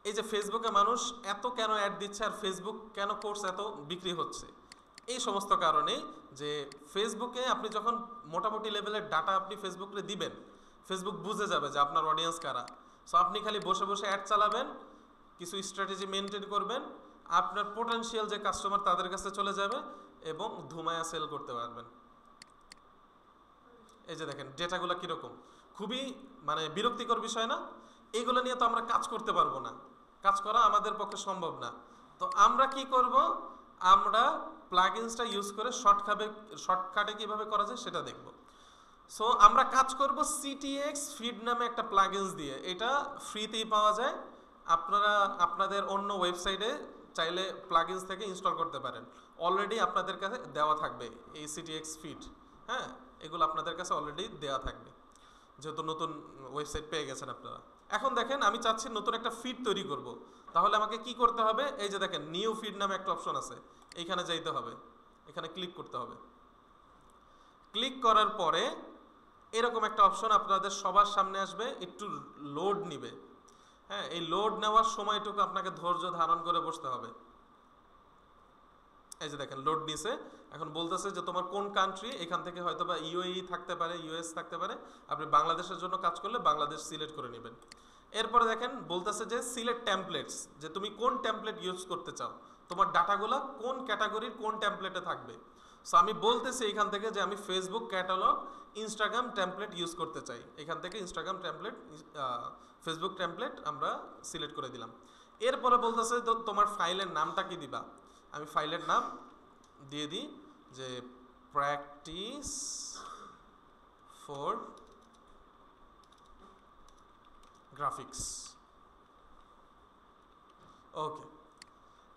এই যে ফেসবুকে মানুষ এত কেন অ্যাড দিচ্ছে আর ফেসবুক কেন কোর্স এত বিক্রি হচ্ছে, এই সমস্ত কারণেই যে ফেসবুকে আপনি যখন মোটামুটি লেভেলের ডাটা আপনি ফেসবুকে দিবেন, ফেসবুক বুঝে যাবে যে আপনার অডিয়েন্স কারা। সো আপনি খালি বসে বসে অ্যাড চালাবেন, কিছু স্ট্র্যাটেজি মেনটেন করবেন, আপনার পোটেনশিয়াল যে কাস্টমার তাদের কাছে চলে যাবে এবং ধুমায়া সেল করতে পারবেন। এই যে দেখেন ডেটাগুলো কীরকম, খুবই মানে বিরক্তিকর বিষয় না? এইগুলো নিয়ে তো আমরা কাজ করতে পারবো না, কাজ করা আমাদের পক্ষে সম্ভব না। তো আমরা কি করব, আমরা প্লাগইনসটা ইউজ করে শর্টকাটে কিভাবে করা যায় সেটা দেখব। সো আমরা কাজ করব সিটিএক্স ফিড নামে একটা প্লাগইনস দিয়ে, এটা ফ্রিতেই পাওয়া যায়, আপনারা আপনাদের অন্য ওয়েবসাইটে চাইলে প্লাগইনস থেকে ইনস্টল করতে পারেন, অলরেডি আপনাদের কাছে দেওয়া থাকবে এই সিটিএক্স ফিড, হ্যাঁ এগুলো আপনাদের কাছে অলরেডি দেওয়া থাকবে, যেহেতু নতুন ওয়েবসাইট পেয়ে গেছেন আপনারা। এখন দেখেন আমি চাচ্ছি নতুন একটা ফিড তৈরি করব, তাহলে আমাকে কি করতে হবে, এই যে দেখেন নিউ ফিড নামে একটা অপশন আছে, এইখানে যাইতে হবে, এখানে ক্লিক করতে হবে। ক্লিক করার পরে এরকম একটা অপশন আপনাদের সবার সামনে আসবে, একটু লোড নিবে, হ্যাঁ এই লোড নেওয়ার সময়টুকু আপনাকে ধৈর্য ধারণ করে বসতে হবে। এই যে দেখেন লোড নিছে, এখন বলতেছে যে তোমার কোন কান্ট্রি, এখান থেকে হয়তো বা ইউএই থাকতে পারে, ইউএস থাকতে পারে, আপনি বাংলাদেশের জন্য কাজ করলে বাংলাদেশ সিলেক্ট করে নেবেন। এরপরে দেখেন বলতেছে যে সিলেক্ট টেমপ্লেটস, যে তুমি কোন টেমপ্লেট ইউজ করতে চাও, তোমার ডাটাগুলো কোন ক্যাটাগরির কোন টেমপ্লেটে থাকবে। সো আমি বলতেছি এখান থেকে যে আমি Facebook catalogue Instagram template use করতে চাই, এখান থেকে ইনস্টাগ্রাম টেমপ্লেট ফেসবুক টেমপ্লেট আমরা সিলেক্ট করে দিলাম। এরপরে বলতেছে তো তোমার ফাইলের নামটা কি দিবা, আমি ফাইলের নাম দিয়ে দিই যে প্র্যাকটিস ফর গ্রাফিক্স, ওকে।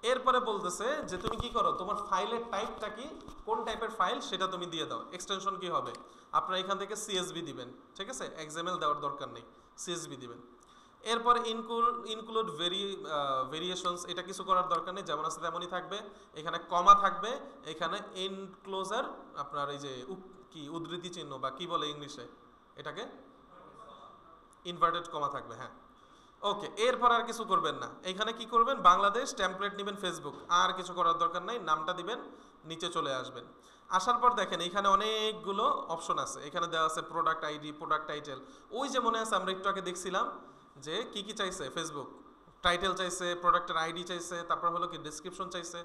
এরপরে বলতেছে যে তুমি কি করো, তোমার ফাইলের টাইপটা কি, কোন টাইপের ফাইল সেটা তুমি দিয়ে দাও, এক্সটেনশন কি হবে, আপনারা এখান থেকে সিএসভি দিবেন, ঠিক আছে, এক্সএমএল দেওয়ার দরকার নেই, সিএসভি দিবেন। এরপর ইনক্লুড ভেরিয়েশনস, এটা কিছু করার দরকার নেই, যেমন আছে তেমনই থাকবে, এখানে কমা থাকবে, এখানে এনক্লোজার আপনার এই যে কি উদ্ধৃতি চিহ্ন বা কি বলে ইংলিশে এটাকে, ইনভার্টেড কমা থাকবে, হ্যাঁ ওকে। এরপর আর কিছু করবেন না, এইখানে কি করবেন, বাংলাদেশ টেমপ্লেট নেবেন ফেসবুক, আর কিছু করার দরকার নাই, নামটা দিবেন, নিচে চলে আসবেন। আসার পর দেখেন এইখানে অনেকগুলো অপশন আছে, এখানে দেওয়া আছে প্রোডাক্ট আইডি, প্রোডাক্ট টাইটেল, ওই যে মনে আছে আমরা একটু আগে দেখছিলাম যে কি কি চাইছে ফেসবুক, টাইটেল চাইছে, প্রোডাক্টের আইডি চাইছে, তারপর হলো কি ডেসক্রিপশন চাইছে,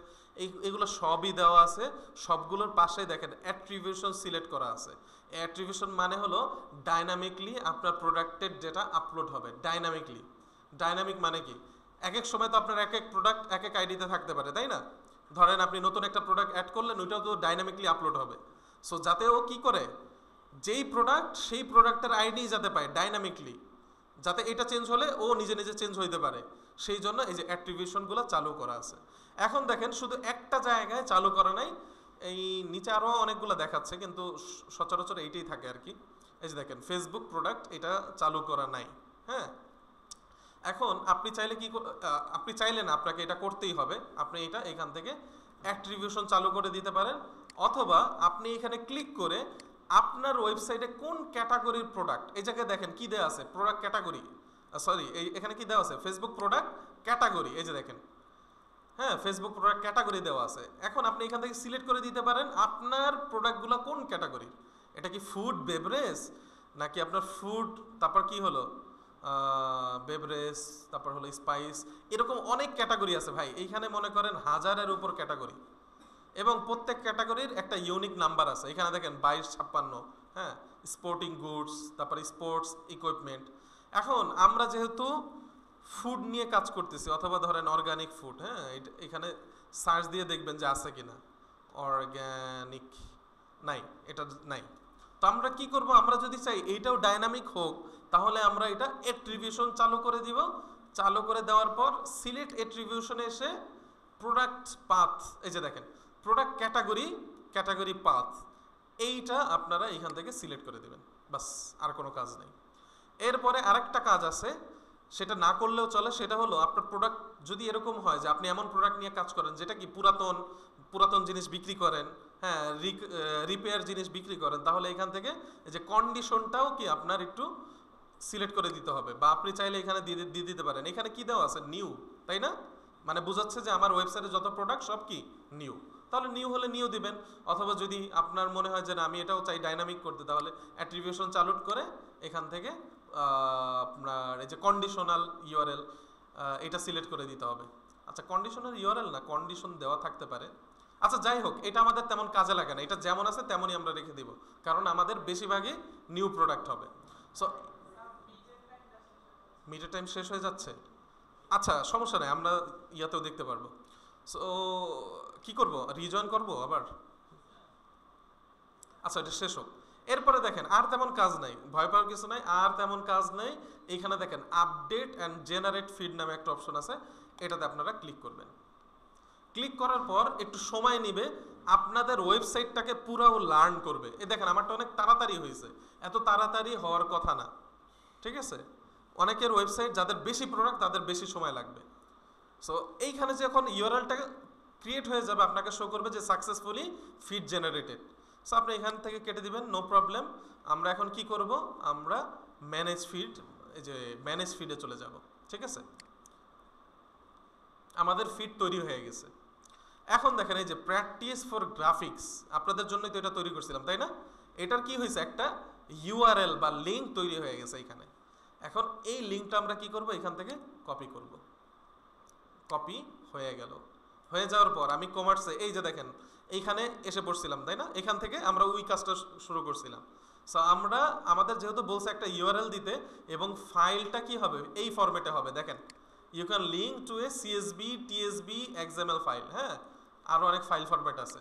এগুলো সবই দেওয়া আছে। সবগুলোর পাশে দেখেন অ্যাট্রিবিউশন সিলেক্ট করা আছে। অ্যাট্রিবিউশন মানে হলো ডাইনামিকলি আপনার প্রোডাক্টের ডেটা আপলোড হবে, ডাইনামিকলি। ডাইনামিক মানে কি, এক এক সময় তো আপনার এক এক প্রোডাক্ট এক এক আইডিতে থাকতে পারে, তাই না? ধরেন আপনি নতুন একটা প্রোডাক্ট অ্যাড করলেন, ওইটাও তো ডাইনামিকলি আপলোড হবে। সো যাতে ও কি করে, যেই প্রোডাক্ট সেই প্রোডাক্টের আইডি যাতে পায় ডাইনামিকলি, যাতে এটা চেঞ্জ হলে ও নিজে নিজে চেঞ্জ হইতে পারে, সেই জন্য এই যে অ্যাট্রিবিউশনগুলো চালু করা আছে। এখন দেখেন শুধু একটা জায়গায় চালু করা নাই, এই নিচে আরও অনেকগুলো দেখাচ্ছে, কিন্তু সচরাচর এইটাই থাকে আর কি। এই যে দেখেন ফেসবুক প্রোডাক্ট এটা চালু করা নাই, হ্যাঁ। এখন আপনি চাইলে কি, আপনি চাইলে না, আপনাকে এটা করতেই হবে, আপনি এটা এখান থেকে অ্যাট্রিবিউশন চালু করে দিতে পারেন, অথবা আপনি এখানে ক্লিক করে আপনার ওয়েবসাইটে কোন ক্যাটাগরির প্রোডাক্ট, এই জায়গায় দেখেন কি দেওয়া আছে, প্রোডাক্ট ক্যাটাগরি, সরি এখানে কি দেওয়া আছে, ফেসবুক প্রোডাক্ট ক্যাটাগরি, এই যে দেখেন, হ্যাঁ ফেসবুক প্রোডাক্ট ক্যাটাগরি দেওয়া আছে। এখন আপনি এখান থেকে সিলেক্ট করে দিতে পারেন আপনার প্রোডাক্টগুলো কোন ক্যাটাগরি, এটা কি ফুড বেভারেজ নাকি আপনার ফুড, তারপর কি হলো বেভারেজ, তারপর হলো স্পাইস, এরকম অনেক ক্যাটাগরি আছে ভাই, এইখানে মনে করেন 1000-এর উপর ক্যাটাগরি, এবং প্রত্যেক ক্যাটাগরির একটা ইউনিক নাম্বার আছে। এখানে দেখেন 2256, হ্যাঁ স্পোর্টিং গুডস, তারপর স্পোর্টস ইকুইপমেন্ট। এখন আমরা যেহেতু ফুড নিয়ে কাজ করতেছি, অথবা ধরেন অর্গানিক ফুড, হ্যাঁ এখানে সার্চ দিয়ে দেখবেন যে আছে কিনা, অর্গানিক নাই, এটা নাই। তো আমরা কি করব, আমরা যদি চাই এইটাও ডাইনামিক হোক, তাহলে আমরা এটা অ্যাট্রিবিউশন চালু করে দিব, চালু করে দেওয়ার পর সিলেক্ট অ্যাট্রিবিউশনে এসে প্রোডাক্ট পাথ, এই যে দেখেন প্রোডাক্ট ক্যাটাগরি পাথ, এইটা আপনারা এখান থেকে সিলেক্ট করে দেবেন, বাস, আর কোনো কাজ নেই। এরপরে আরেকটা কাজ আছে, সেটা না করলেও চলে, সেটা হলো আপনার প্রোডাক্ট যদি এরকম হয় যে আপনি এমন প্রোডাক্ট নিয়ে কাজ করেন যেটা কি পুরাতন জিনিস বিক্রি করেন, হ্যাঁ, রিপেয়ার জিনিস বিক্রি করেন, তাহলে এখান থেকে এই যে কন্ডিশনটাও কি আপনার একটু সিলেক্ট করে দিতে হবে, বা আপনি চাইলে এখানে দিয়ে দিতে পারেন। এখানে কি দেওয়া আছে, নিউ, তাই না? মানে বোঝাচ্ছে যে আমার ওয়েবসাইটে যত প্রোডাক্ট সব কি নিউ, তাহলে নিউ হলে নিউ দিবেন। অথবা যদি আপনার মনে হয় যে না আমি এটাও চাই ডাইনামিক করতে, তাহলে অ্যাট্রিবিউশন চালু করে এখান থেকে আপনার এই যে কন্ডিশনাল ইউআরএল, এটা সিলেক্ট করে দিতে হবে। আচ্ছা, কন্ডিশনাল ইউআরএল না, কন্ডিশন দেওয়া থাকতে পারে। আচ্ছা যাই হোক, এটা আমাদের তেমন কাজে লাগে না, এটা যেমন আছে তেমনই আমরা রেখে দিব, কারণ আমাদের বেশিরভাগই নিউ প্রোডাক্ট হবে। সো মিটার টাইম শেষ হয়ে যাচ্ছে, আচ্ছা সমস্যা নেই, আমরা ইয়াতেও দেখতে পারবো। সো কি করব, রিজয়েন করব আবার? আচ্ছা এটা শেষ হোক, এরপরে দেখেন আর তেমন কাজ নাই, ভয় পাওয়ার কিছু নাই, আর তেমন কাজ নেই। এইখানে দেখেন আপডেট অ্যান্ড জেনারেট ফিড নামে একটা অপশন আছে, এটাতে আপনারা ক্লিক করবেন। ক্লিক করার পর একটু সময় নিবে, আপনাদের ওয়েবসাইটটাকে পুরো লার্ন করবে। এই দেখেন আমারটা অনেক তাড়াতাড়ি হয়েছে, এত তাড়াতাড়ি হওয়ার কথা না, ঠিক আছে? অনেকের ওয়েবসাইট যাদের বেশি প্রোডাক্ট তাদের বেশি সময় লাগবে। সো এইখানে যখন ইউআরএলটা ক্রিয়েট হয়ে যাবে, আপনাকে শো করবে যে সাকসেসফুলি ফিড জেনারেটেড। সো আপনি এখান থেকে কেটে দিবেন, নো প্রবলেম। আমরা এখন কি করব, আমরা ম্যানেজ ফিড, এই যে ম্যানেজ ফিডে চলে যাব, ঠিক আছে? আমাদের ফিড তৈরি হয়ে গেছে। এখন দেখেন এই যে প্র্যাকটিস ফর গ্রাফিক্স, আপনাদের জন্যই তো এটা তৈরি করছিলাম, তাই না? এটার কি হয়েছে, একটা ইউআরএল বা লিঙ্ক তৈরি হয়ে গেছে এখানে। এখন এই লিঙ্কটা আমরা কি করব, এখান থেকে কপি করব। কপি হয়ে গেল, হয়ে যাওয়ার পর আমি কমার্সে এই যে দেখেন এইখানে এসে পড়ছিলাম, তাই না? এখান থেকে আমরা ওই কাজটা শুরু করছিলাম। সো আমরা আমাদের যেহেতু বলছে একটা ইউআরএল দিতে, এবং ফাইলটা কি হবে, এই ফরম্যাটে হবে, দেখেন you can link to a CSB, TSB, XML file, হ্যাঁ, আরও অনেক ফাইল ফরম্যাট আছে।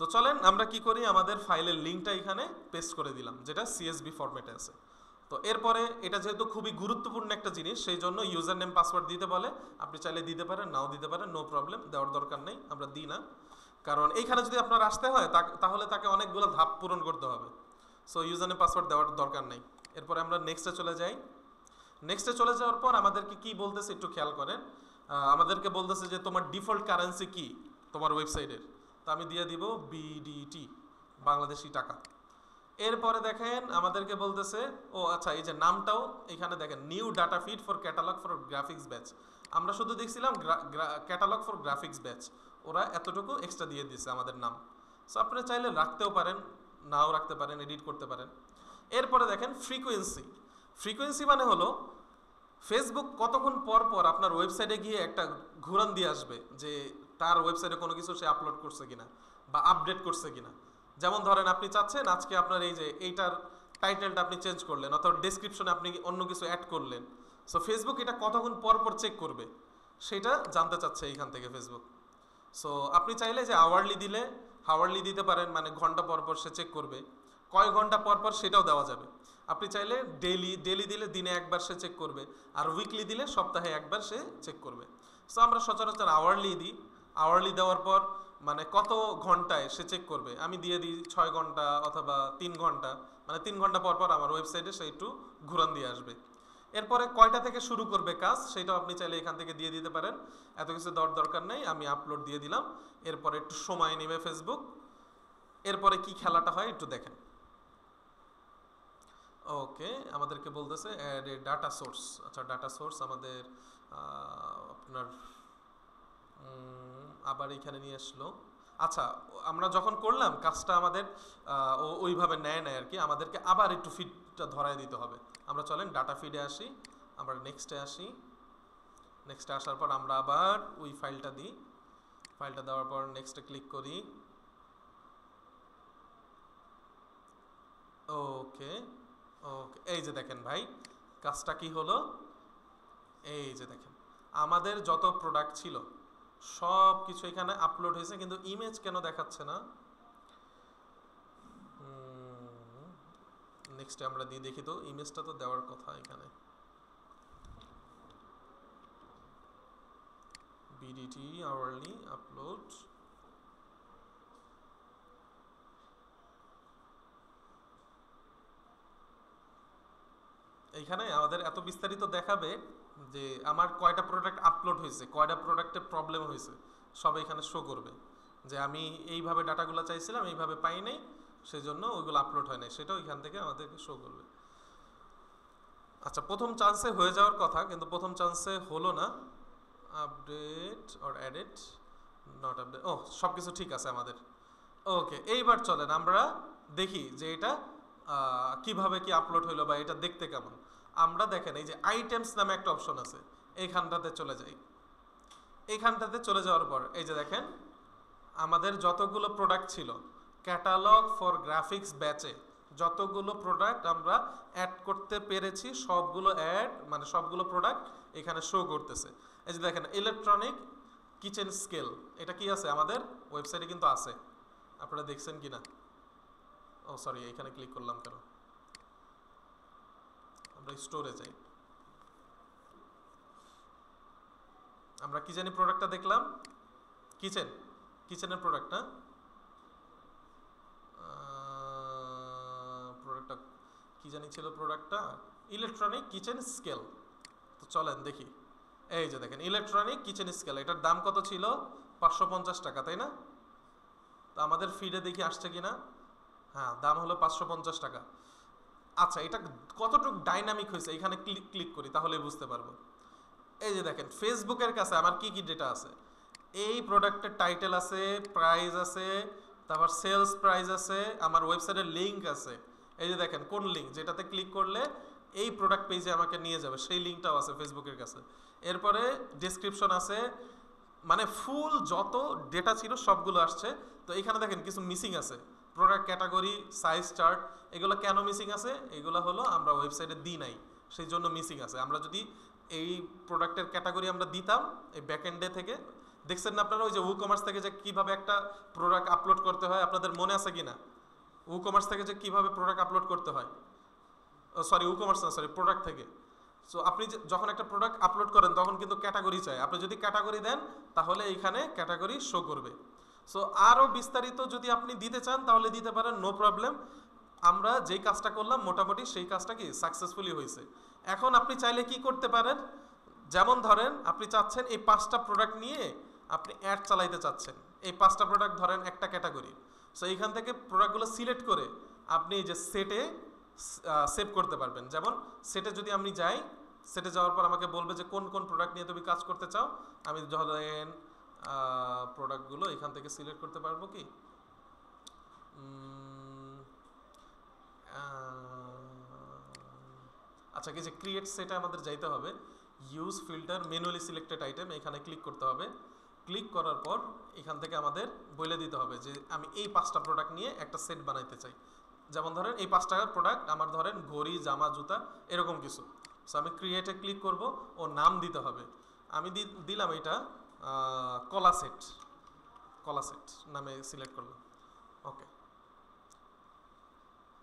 তো চলেন আমরা কি করি, আমাদের ফাইলের লিঙ্কটা এখানে পেস্ট করে দিলাম, যেটা সিএসবি ফরম্যাটে আছে। তো এরপরে এটা যেহেতু খুবই গুরুত্বপূর্ণ একটা জিনিস, সেই জন্য ইউজার নেম পাসওয়ার্ড দিতে বলে। আপনি চাইলে দিতে পারেন, নাও দিতে পারেন, নো প্রবলেম, দেওয়ার দরকার নেই, আমরা দিই না। কারণ এইখানে যদি আপনার আসতে হয় তাহলে তাকে অনেকগুলো ধাপ পূরণ করতে হবে। সো ইউজার নেম পাসওয়ার্ড দেওয়ার দরকার নেই। এরপরে আমরা নেক্সটে চলে যাই। নেক্সটে চলে যাওয়ার পর আমাদেরকে কি বলতেছে একটু খেয়াল করেন। আমাদেরকে বলতেছে যে তোমার ডিফল্ট কারেন্সি কি তোমার ওয়েবসাইটের, তো আমি দিয়ে দিব বিডিটি, বাংলাদেশি টাকা। এরপরে দেখেন আমাদেরকে বলতেছে, ও আচ্ছা এই যে নামটাও এখানে দেখেন, new data feed for catalogue for graphics batch. আমরা শুধু দেখছিলাম ক্যাটালগ ফর গ্রাফিক্স ব্যাচ, ওরা এতটুকু এক্সট্রা দিয়ে দিচ্ছে আমাদের নাম। সো আপনারা চাইলে রাখতেও পারেন, নাও রাখতে পারেন, এডিট করতে পারেন। এরপরে দেখেন ফ্রিকোয়েন্সি মানে হলো ফেসবুক কতক্ষণ পর পর আপনার ওয়েবসাইটে গিয়ে একটা ঘুরান দিয়ে আসবে যে তার ওয়েবসাইটে কোনো কিছু সে আপলোড করছে কিনা বা আপডেট করছে কিনা। যেমন ধরেন আপনি চাচ্ছেন আজকে আপনার এই যে এইটার টাইটেলটা আপনি চেঞ্জ করলেন, অথবা ডেসক্রিপশনে আপনি অন্য কিছু অ্যাড করলেন। সো ফেসবুক এটা কতক্ষণ পর পর চেক করবে সেটা জানতে চাচ্ছে এইখান থেকে ফেসবুক। সো আপনি চাইলে যে হাওয়ারলি দিতে পারেন, মানে ঘন্টা পর পর সে চেক করবে, কয় ঘন্টা পর পর সেটাও দেওয়া যাবে। আপনি চাইলে ডেলি দিলে দিনে একবার সে চেক করবে, আর উইকলি দিলে সপ্তাহে একবার সে চেক করবে। সো আমরা সচরাচর আওয়ারলি দিই। আওয়ারলি দেওয়ার পর মানে কত ঘন্টায় সে চেক করবে, আমি দিয়ে দিই 6 ঘন্টা অথবা 3 ঘন্টা, মানে 3 ঘন্টা পর পর আমার ওয়েবসাইটে সে একটু ঘুরান দিয়ে আসবে। এরপরে কয়টা থেকে শুরু করবে কাজ সেটাও আপনি চাইলে এখান থেকে দিয়ে দিতে পারেন, এত কিছু দেওয়ার দরকার নেই, আমি আপলোড দিয়ে দিলাম। এরপরে একটু সময় নেবে ফেসবুক। এরপরে কি খেলাটা হয় একটু দেখেন। ওকে, আমাদেরকে বলতেছে অ্যাড এ ডাটা সোর্স। আচ্ছা ডাটা সোর্স আমাদের আপনার আবার এখানে নিয়ে আসলো। আচ্ছা আমরা যখন করলাম কাজটা আমাদের ওইভাবে নেয় আর কি, আমাদেরকে আবার একটু ফিডটা ধরায় দিতে হবে। আমরা চলেন ডাটা ফিডে আসি, আমরা নেক্সটে আসি। নেক্সটে আসার পর আমরা আবার ওই ফাইলটা দিই, ফাইলটা দেওয়ার পর নেক্সটে ক্লিক করি। ওকে ওকে, এই যে দেখেন ভাই কাজটা কি হলো, এই যে দেখেন আমাদের যত প্রোডাক্ট ছিল সব কিছু এখানে আপলোড হয়েছে, কিন্তু ইমেজ কেন দেখাচ্ছে না? নেক্সটে আমরা দিয়ে দেখি তো, ইমেজটা তো দেওয়ার কথা এখানে। বিডিটি আওয়ারলি আপলোড, এইখানে আমাদের এত বিস্তারিত দেখাবে যে আমার কয়টা প্রোডাক্ট আপলোড হয়েছে, কয়টা প্রোডাক্টে প্রবলেম হয়েছে, সব এখানে শো করবে যে আমি এইভাবে ডাটাগুলো চাইছিলাম এইভাবে পাই নাই, সেই জন্য ওইগুলো আপলোড হয় নাই, সেটাও এখান থেকে আমাদেরকে শো করবে। আচ্ছা, প্রথম চান্সে হয়ে যাওয়ার কথা, কিন্তু প্রথম চান্সে হলো না। Update or edit, not update, ও সব কিছু ঠিক আছে আমাদের। ওকে, এইবার চলেন আমরা দেখি যে এটা কিভাবে কি আপলোড হইলো বা এটা দেখতে কেমন। আমরা দেখেন এই যে আইটেমস নামে একটা অপশন আছে, এইখানটাতে চলে যাই। এইখানটাতে চলে যাওয়ার পর এই যে দেখেন আমাদের যতগুলো প্রোডাক্ট ছিল ক্যাটালগ ফর গ্রাফিক্স ব্যাচে যতগুলো প্রোডাক্ট আমরা অ্যাড করতে পেরেছি সবগুলো অ্যাড মানে সবগুলো প্রোডাক্ট এখানে শো করতেছে। এই যে দেখেন ইলেকট্রনিক কিচেন স্কেল, এটা কি আছে আমাদের ওয়েবসাইটে কিন্তু আছে, আপনারা দেখছেন কি না? ও সরি, এখানে ক্লিক করলাম কেন? আমরা স্টোরে যাই, আমরা কি জানি প্রোডাক্টটা দেখলাম, কিচেনের প্রোডাক্ট না, প্রোডাক্টটা কি জানি ছিল, প্রোডাক্টটা ইলেকট্রনিক কিচেন স্কেল। তো চলেন দেখি, এই যে দেখেন ইলেকট্রনিক কিচেন স্কেল, এটার দাম কত ছিল? 550 টাকা, তাই না? তো আমাদের ফিডে দেখি আসছে কিনা, হ্যাঁ দাম হলো 550 টাকা। আচ্ছা, এটা কতটুকু ডাইনামিক হয়েছে এখানে ক্লিক করি তাহলে বুঝতে পারবো। এই যে দেখেন ফেসবুকের কাছে আমার কি কি ডেটা আছে, এই প্রোডাক্টের টাইটেল আছে, প্রাইস আছে, তারপর সেলস প্রাইস আছে, আমার ওয়েবসাইটের লিঙ্ক আছে। এই যে দেখেন কোন লিঙ্ক, যেটাতে ক্লিক করলে এই প্রোডাক্ট পেজে আমাকে নিয়ে যাবে, সেই লিঙ্কটাও আছে ফেসবুকের কাছে। এরপরে ডেসক্রিপশন আছে, মানে ফুল যত ডেটা ছিল সবগুলো আসছে। তো এখানে দেখেন কিছু মিসিং আছে, প্রোডাক্ট ক্যাটাগরি, সাইজ চার্ট, এগুলো কেন মিসিং আছে? এগুলো হলো আমরা ওয়েবসাইটে দিই নাই, সেই জন্য মিসিং আছে। আমরা যদি এই প্রোডাক্টের ক্যাটাগরি আমরা দিতাম এই ব্যাকএন্ডে থেকে, দেখছেন না আপনারা ওই যে কমার্স থেকে যে কিভাবে একটা প্রোডাক্ট আপলোড করতে হয়, আপনাদের মনে আছে কিনা? কমার্স থেকে যে কিভাবে প্রোডাক্ট আপলোড করতে হয়, সরি কমার্স না, সরি প্রোডাক্ট থেকে। সো আপনি যখন একটা প্রোডাক্ট আপলোড করেন তখন কিন্তু ক্যাটাগরি চাই, আপনি যদি ক্যাটাগরি দেন তাহলে এইখানে ক্যাটাগরি শো করবে। সো আরও বিস্তারিত যদি আপনি দিতে চান তাহলে দিতে পারেন, নো প্রবলেম। আমরা যেই কাজটা করলাম মোটামুটি সেই কাজটা কি সাকসেসফুলি হয়েছে। এখন আপনি চাইলে কি করতে পারেন, যেমন ধরেন আপনি চাচ্ছেন এই 5টা প্রোডাক্ট নিয়ে আপনি অ্যাড চালাইতে চাচ্ছেন, এই 5টা প্রোডাক্ট ধরেন একটা ক্যাটাগরি। সো এইখান থেকে প্রোডাক্টগুলো সিলেক্ট করে আপনি এই যে সেটে সেভ করতে পারবেন। যেমন সেটে যদি আমি যাই, সেটে যাওয়ার পর আমাকে বলবে যে কোন কোন প্রোডাক্ট নিয়ে তুমি কাজ করতে চাও। আমি ধরেন প্রোডাক্টগুলো এখান থেকে সিলেক্ট করতে পারবো কি, আচ্ছা কি যে ক্রিয়েট সেটে আমাদের যাইতে হবে, use filter manually selected item, এখানে ক্লিক করতে হবে। ক্লিক করার পর এখান থেকে আমাদের বলে দিতে হবে যে আমি এই 5টা প্রোডাক্ট নিয়ে একটা সেট বানাইতে চাই। যেমন ধরেন এই 5টা প্রোডাক্ট আমার ধরেন ঘড়ি, জামা, জুতা, এরকম কিছু। সো আমি ক্রিয়েটে ক্লিক করব, ও নাম দিতে হবে। আমি দিলাম এটা কলা সেট নামে সিলেক্ট করলাম। ওকে,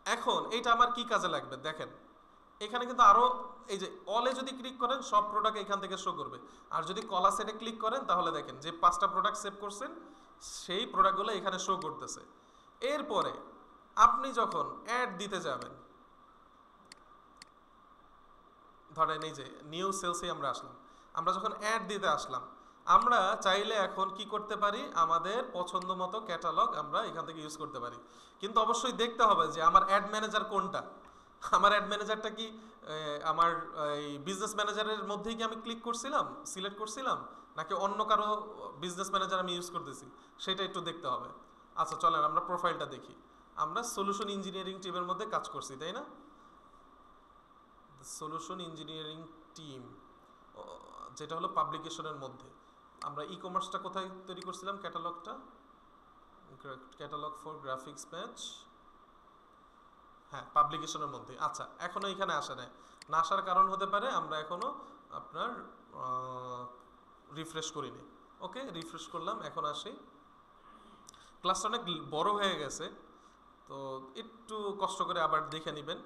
এখন এইটা আমার কি কাজে লাগবে দেখেন, এখানে কিন্তু আরও এই যে অলে যদি ক্লিক করেন সব প্রোডাক্ট এখান থেকে শো করবে। আর যদি কলা সেটে ক্লিক করেন তাহলে দেখেন যে 5টা প্রোডাক্ট সেভ করছেন সেই প্রোডাক্টগুলো এখানে শো করতেছে। এরপরে আপনি যখন অ্যাড দিতে যাবেন, ধরেন এই যে নিউ সেলসে আমরা আসলাম, আমরা যখন অ্যাড দিতে আসলাম আমরা চাইলে এখন কি করতে পারি, আমাদের পছন্দ মতো ক্যাটালগ আমরা এখান থেকে ইউজ করতে পারি। কিন্তু অবশ্যই দেখতে হবে যে আমার অ্যাড ম্যানেজার কোনটা, আমার অ্যাড ম্যানেজারটা কি আমার এই বিজনেস ম্যানেজারের মধ্যেই কি আমি ক্লিক করছিলাম, সিলেক্ট করছিলাম, নাকি অন্য কারো বিজনেস ম্যানেজার আমি ইউজ করতেছি, সেটা একটু দেখতে হবে। আচ্ছা চলেন আমরা প্রোফাইলটা দেখি। আমরা সলিউশন ইঞ্জিনিয়ারিং টিমের মধ্যে কাজ করছি, তাই না? সলিউশন ইঞ্জিনিয়ারিং টিম, যেটা হলো পাবলিকেশনের মধ্যে। আমরা ই কমার্সটা কোথায় তৈরি করছিলাম, ক্যাটালগ ফর গ্রাফিক্স ব্যাচ, হ্যাঁ পাবলিকেশনের মধ্যে। আচ্ছা এখনো এখানে আসে না, না আসার কারণ হতে পারে আমরা এখনো আপনার রিফ্রেশ করিনি। ওকে, রিফ্রেশ করলাম, এখন আসি। ক্লাসটা অনেক বড় হয়ে গেছে, তো একটু কষ্ট করে আবার দেখে নেবেন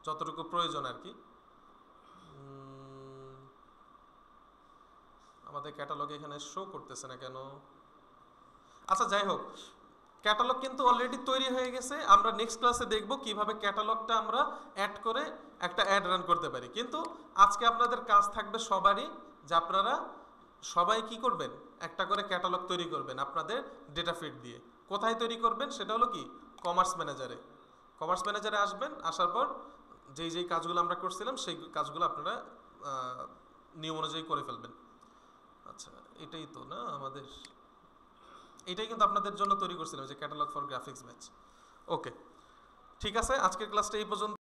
যতটুকু প্রয়োজন আর কি। আমাদের ক্যাটালগে এখানে শো করতেছে না কেন? আচ্ছা যাই হোক, ক্যাটালগ কিন্তু অলরেডি তৈরি হয়ে গেছে। আমরা নেক্সট ক্লাসে দেখব কিভাবে ক্যাটালগটা আমরা অ্যাড করে একটা অ্যাড রান করতে পারি। কিন্তু আজকে আপনাদের কাজ থাকবে সবারই, যে আপনারা সবাই কি করবেন, একটা করে ক্যাটালগ তৈরি করবেন আপনাদের ডেটা ফিড দিয়ে। কোথায় তৈরি করবেন সেটা হলো কি, কমার্স ম্যানেজারে। কমার্স ম্যানেজারে আসবেন, আসার পর যেই যেই কাজগুলো আমরা করছিলাম সেই কাজগুলো আপনারা নিয়ম অনুযায়ী করে ফেলবেন। আচ্ছা এটাই তো না আমাদের, এটাই কিন্তু আপনাদের জন্য তৈরি করছিলাম, যে ক্যাটালগ ফর গ্রাফিক্স ব্যাচ। ওকে ঠিক আছে, আজকের ক্লাসটা এই পর্যন্ত।